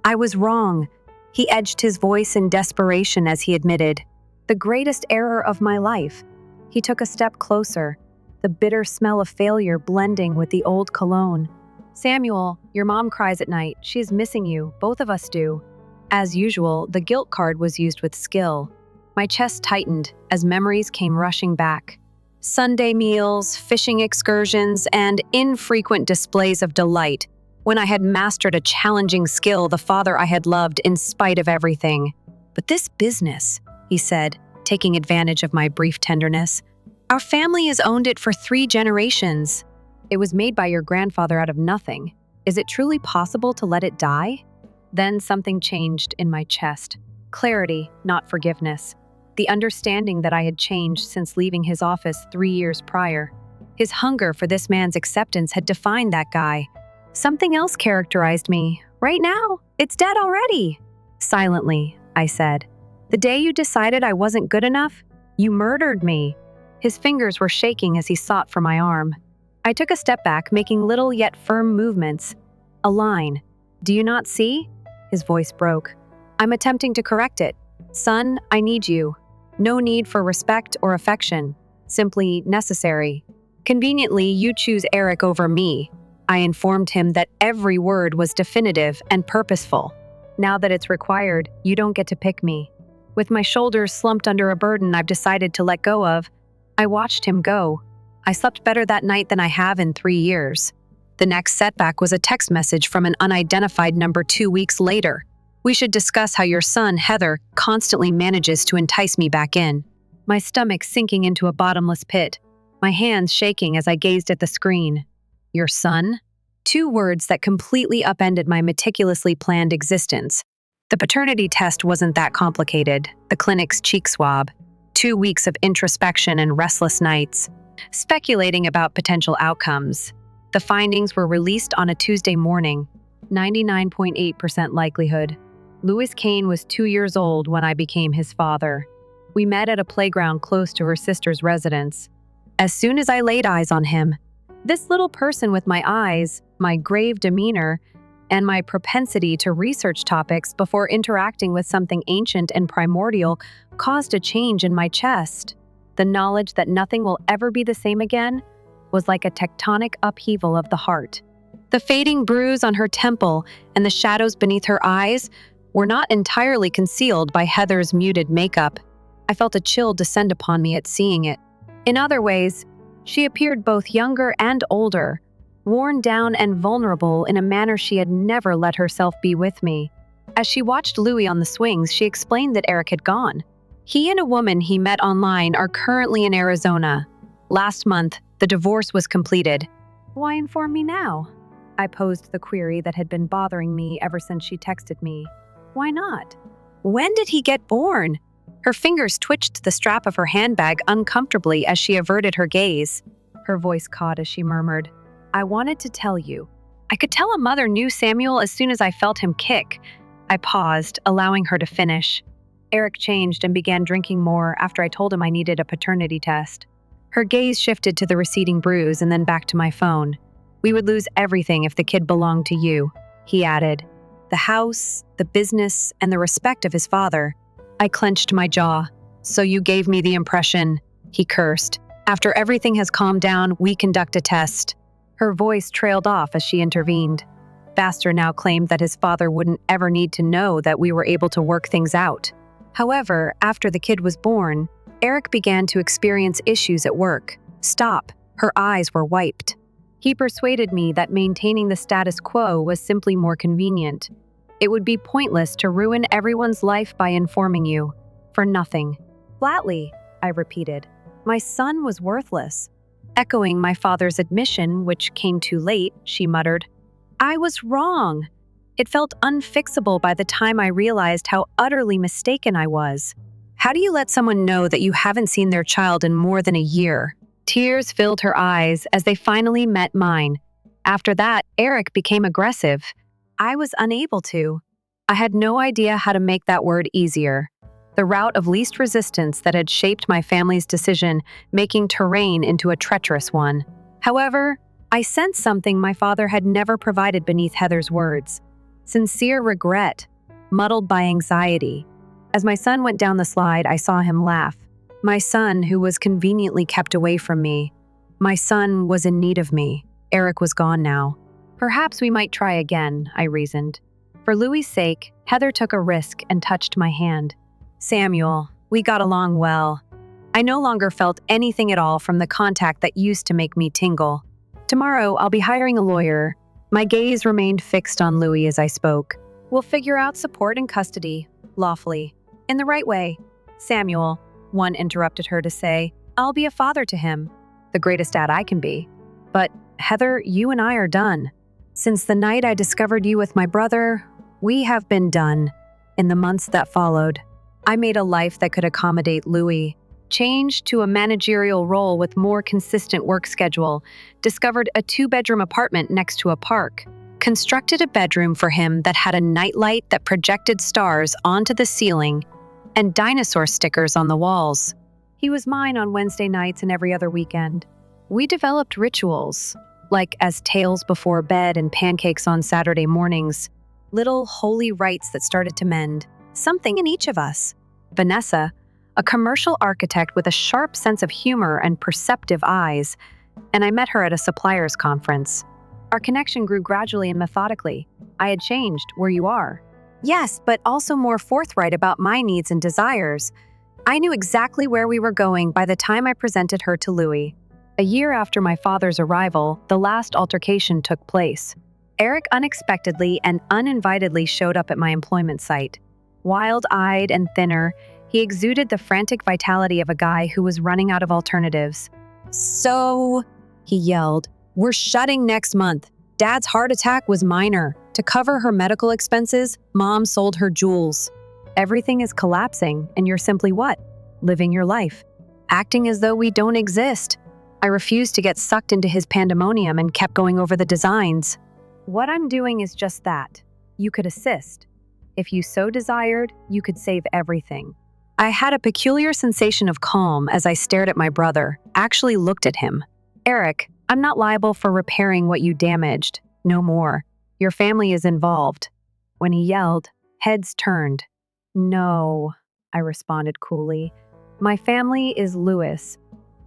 I was wrong." He edged his voice in desperation as he admitted, "The greatest error of my life." He took a step closer, the bitter smell of failure blending with the old cologne. "Samuel, your mom cries at night. She is missing you. Both of us do." As usual, the guilt card was used with skill. My chest tightened as memories came rushing back. Sunday meals, fishing excursions, and infrequent displays of delight when I had mastered a challenging skill the father I had loved in spite of everything. "But this business," he said, taking advantage of my brief tenderness, "our family has owned it for 3 generations. It was made by your grandfather out of nothing. Is it truly possible to let it die?" Then something changed in my chest. Clarity, not forgiveness. The understanding that I had changed since leaving his office 3 years prior. His hunger for this man's acceptance had defined that guy. Something else characterized me. "Right now, it's dead already." Silently, I said, "The day you decided I wasn't good enough, you murdered me." His fingers were shaking as he sought for my arm. I took a step back, making little yet firm movements. "A line. Do you not see?" His voice broke. "I'm attempting to correct it. Son, I need you. No need for respect or affection. Simply necessary. Conveniently, you choose Eric over me." I informed him that every word was definitive and purposeful. "Now that it's required, you don't get to pick me." With my shoulders slumped under a burden I've decided to let go of, I watched him go. I slept better that night than I have in 3 years. The next setback was a text message from an unidentified number 2 weeks later. "We should discuss how your son, Heather, constantly manages to entice me back in." My stomach sinking into a bottomless pit, my hands shaking as I gazed at the screen. "Your son?" 2 words that completely upended my meticulously planned existence. The paternity test wasn't that complicated. The clinic's cheek swab. 2 weeks of introspection and restless nights, speculating about potential outcomes. The findings were released on a Tuesday morning. 99.8% likelihood. Louis Kane was 2 years old when I became his father. We met at a playground close to her sister's residence. As soon as I laid eyes on him, this little person with my eyes, my grave demeanor, and my propensity to research topics before interacting with something ancient and primordial caused a change in my chest. The knowledge that nothing will ever be the same again was like a tectonic upheaval of the heart. The fading bruise on her temple and the shadows beneath her eyes were not entirely concealed by Heather's muted makeup. I felt a chill descend upon me at seeing it. In other ways, she appeared both younger and older, worn down and vulnerable in a manner she had never let herself be with me. As she watched Louis on the swings, she explained that Eric had gone. He and a woman he met online are currently in Arizona. Last month, the divorce was completed. Why inform me now? I posed the query that had been bothering me ever since she texted me. Why not? When did he get born? Her fingers twitched the strap of her handbag uncomfortably as she averted her gaze. Her voice caught as she murmured, I wanted to tell you. I could tell a mother knew Samuel as soon as I felt him kick. I paused, allowing her to finish. Eric changed and began drinking more after I told him I needed a paternity test. Her gaze shifted to the receding bruise and then back to my phone. We would lose everything if the kid belonged to you, he added. The house, the business, and the respect of his father. I clenched my jaw. So you gave me the impression, he cursed. After everything has calmed down, we conduct a test. Her voice trailed off as she intervened. Baxter now claimed that his father wouldn't ever need to know that we were able to work things out. However, after the kid was born, Eric began to experience issues at work. Stop. Her eyes were wiped. He persuaded me that maintaining the status quo was simply more convenient. It would be pointless to ruin everyone's life by informing you. For nothing. Flatly, I repeated. My son was worthless. Echoing my father's admission, which came too late, she muttered, I was wrong. It felt unfixable by the time I realized how utterly mistaken I was. How do you let someone know that you haven't seen their child in more than a year? Tears filled her eyes as they finally met mine. After that, Eric became aggressive. I was unable to. I had no idea how to make that word easier. The route of least resistance that had shaped my family's decision, making terrain into a treacherous one. However, I sensed something my father had never provided beneath Heather's words. Sincere regret, muddled by anxiety. As my son went down the slide, I saw him laugh. My son, who was conveniently kept away from me. My son was in need of me. Eric was gone now. Perhaps we might try again, I reasoned. For Louis' sake, Heather took a risk and touched my hand. Samuel, we got along well. I no longer felt anything at all from the contact that used to make me tingle. Tomorrow, I'll be hiring a lawyer. My gaze remained fixed on Louis as I spoke. We'll figure out support and custody, lawfully, in the right way. Samuel, one interrupted her to say, I'll be a father to him, the greatest dad I can be. But, Heather, you and I are done. Since the night I discovered you with my brother, we have been done. In the months that followed, I made a life that could accommodate Louis, changed to a managerial role with more consistent work schedule, discovered a 2-bedroom apartment next to a park, constructed a bedroom for him that had a nightlight that projected stars onto the ceiling and dinosaur stickers on the walls. He was mine on Wednesday nights and every other weekend. We developed rituals, like as tales before bed and pancakes on Saturday mornings, little holy rites that started to mend something in each of us. Vanessa, a commercial architect with a sharp sense of humor and perceptive eyes, and I met her at a suppliers conference. Our connection grew gradually and methodically. I had changed where you are. Yes, but also more forthright about my needs and desires. I knew exactly where we were going by the time I presented her to Louis. A year after my father's arrival, the last altercation took place. Eric unexpectedly and uninvitedly showed up at my employment site. Wild-eyed and thinner, he exuded the frantic vitality of a guy who was running out of alternatives. So, he yelled, we're shutting next month. Dad's heart attack was minor. To cover her medical expenses, Mom sold her jewels. Everything is collapsing, and you're simply what? Living your life. Acting as though we don't exist. I refused to get sucked into his pandemonium and kept going over the designs. What I'm doing is just that. You could assist. If you so desired, you could save everything. I had a peculiar sensation of calm as I stared at my brother, actually looked at him. Eric, I'm not liable for repairing what you damaged. No more. Your family is involved. When he yelled, heads turned. No, I responded coolly. My family is Louis.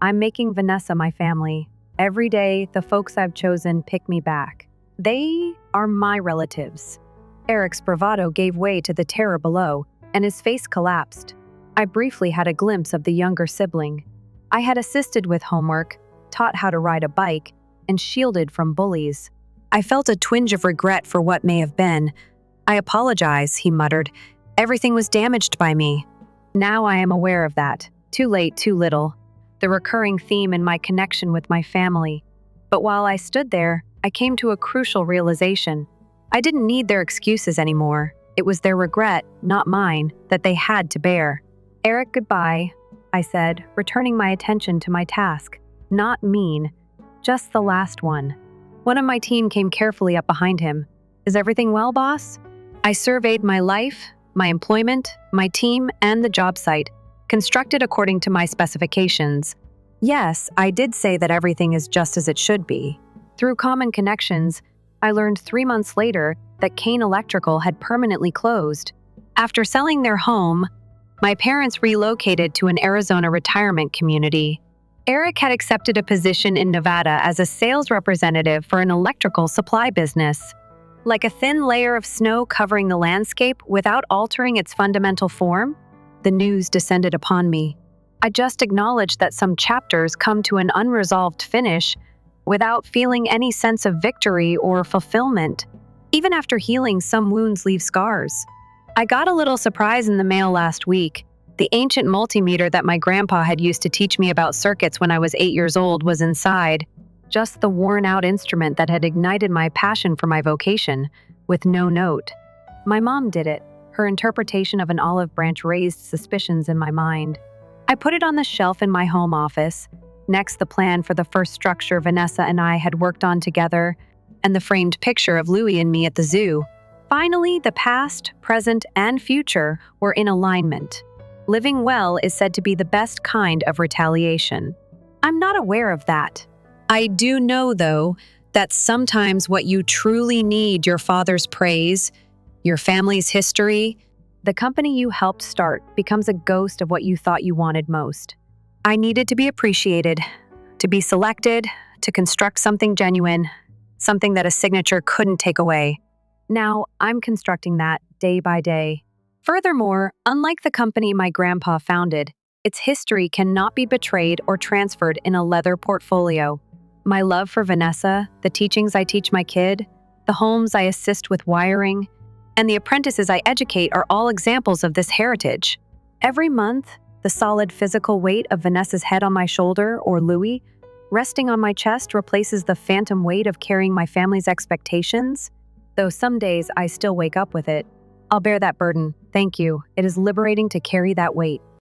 I'm making Vanessa my family. Every day, the folks I've chosen pick me back. They are my relatives. Eric's bravado gave way to the terror below, and his face collapsed. I briefly had a glimpse of the younger sibling. I had assisted with homework, taught how to ride a bike, and shielded from bullies. I felt a twinge of regret for what may have been. I apologize, he muttered. Everything was damaged by me. Now I am aware of that. Too late, too little. The recurring theme in my connection with my family. But while I stood there, I came to a crucial realization. I didn't need their excuses anymore. It was their regret, not mine, that they had to bear. Eric, goodbye, I said, returning my attention to my task. Not mean, just the last one. One of my team came carefully up behind him. Is everything well, boss? I surveyed my life, my employment, my team, and the job site, constructed according to my specifications. Yes, I did say that everything is just as it should be. Through common connections, I learned 3 months later that Kane Electrical had permanently closed. After selling their home, my parents relocated to an Arizona retirement community. Eric had accepted a position in Nevada as a sales representative for an electrical supply business. Like a thin layer of snow covering the landscape without altering its fundamental form, the news descended upon me. I just acknowledged that some chapters come to an unresolved finish without feeling any sense of victory or fulfillment. Even after healing, some wounds leave scars. I got a little surprise in the mail last week. The ancient multimeter that my grandpa had used to teach me about circuits when I was 8 years old was inside. Just the worn-out instrument that had ignited my passion for my vocation, with no note. My mom did it. Her interpretation of an olive branch raised suspicions in my mind. I put it on the shelf in my home office. Next, the plan for the first structure Vanessa and I had worked on together, and the framed picture of Louis and me at the zoo. Finally, the past, present, and future were in alignment. Living well is said to be the best kind of retaliation. I'm not aware of that. I do know, though, that sometimes what you truly need, your father's praise, your family's history, the company you helped start, becomes a ghost of what you thought you wanted most. I needed to be appreciated, to be selected, to construct something genuine, something that a signature couldn't take away. Now, I'm constructing that day by day. Furthermore, unlike the company my grandpa founded, its history cannot be betrayed or transferred in a leather portfolio. My love for Vanessa, the teachings I teach my kid, the homes I assist with wiring, and the apprentices I educate are all examples of this heritage. Every month, the solid physical weight of Vanessa's head on my shoulder, or Louis, resting on my chest replaces the phantom weight of carrying my family's expectations. Though some days I still wake up with it. I'll bear that burden. Thank you. It is liberating to carry that weight.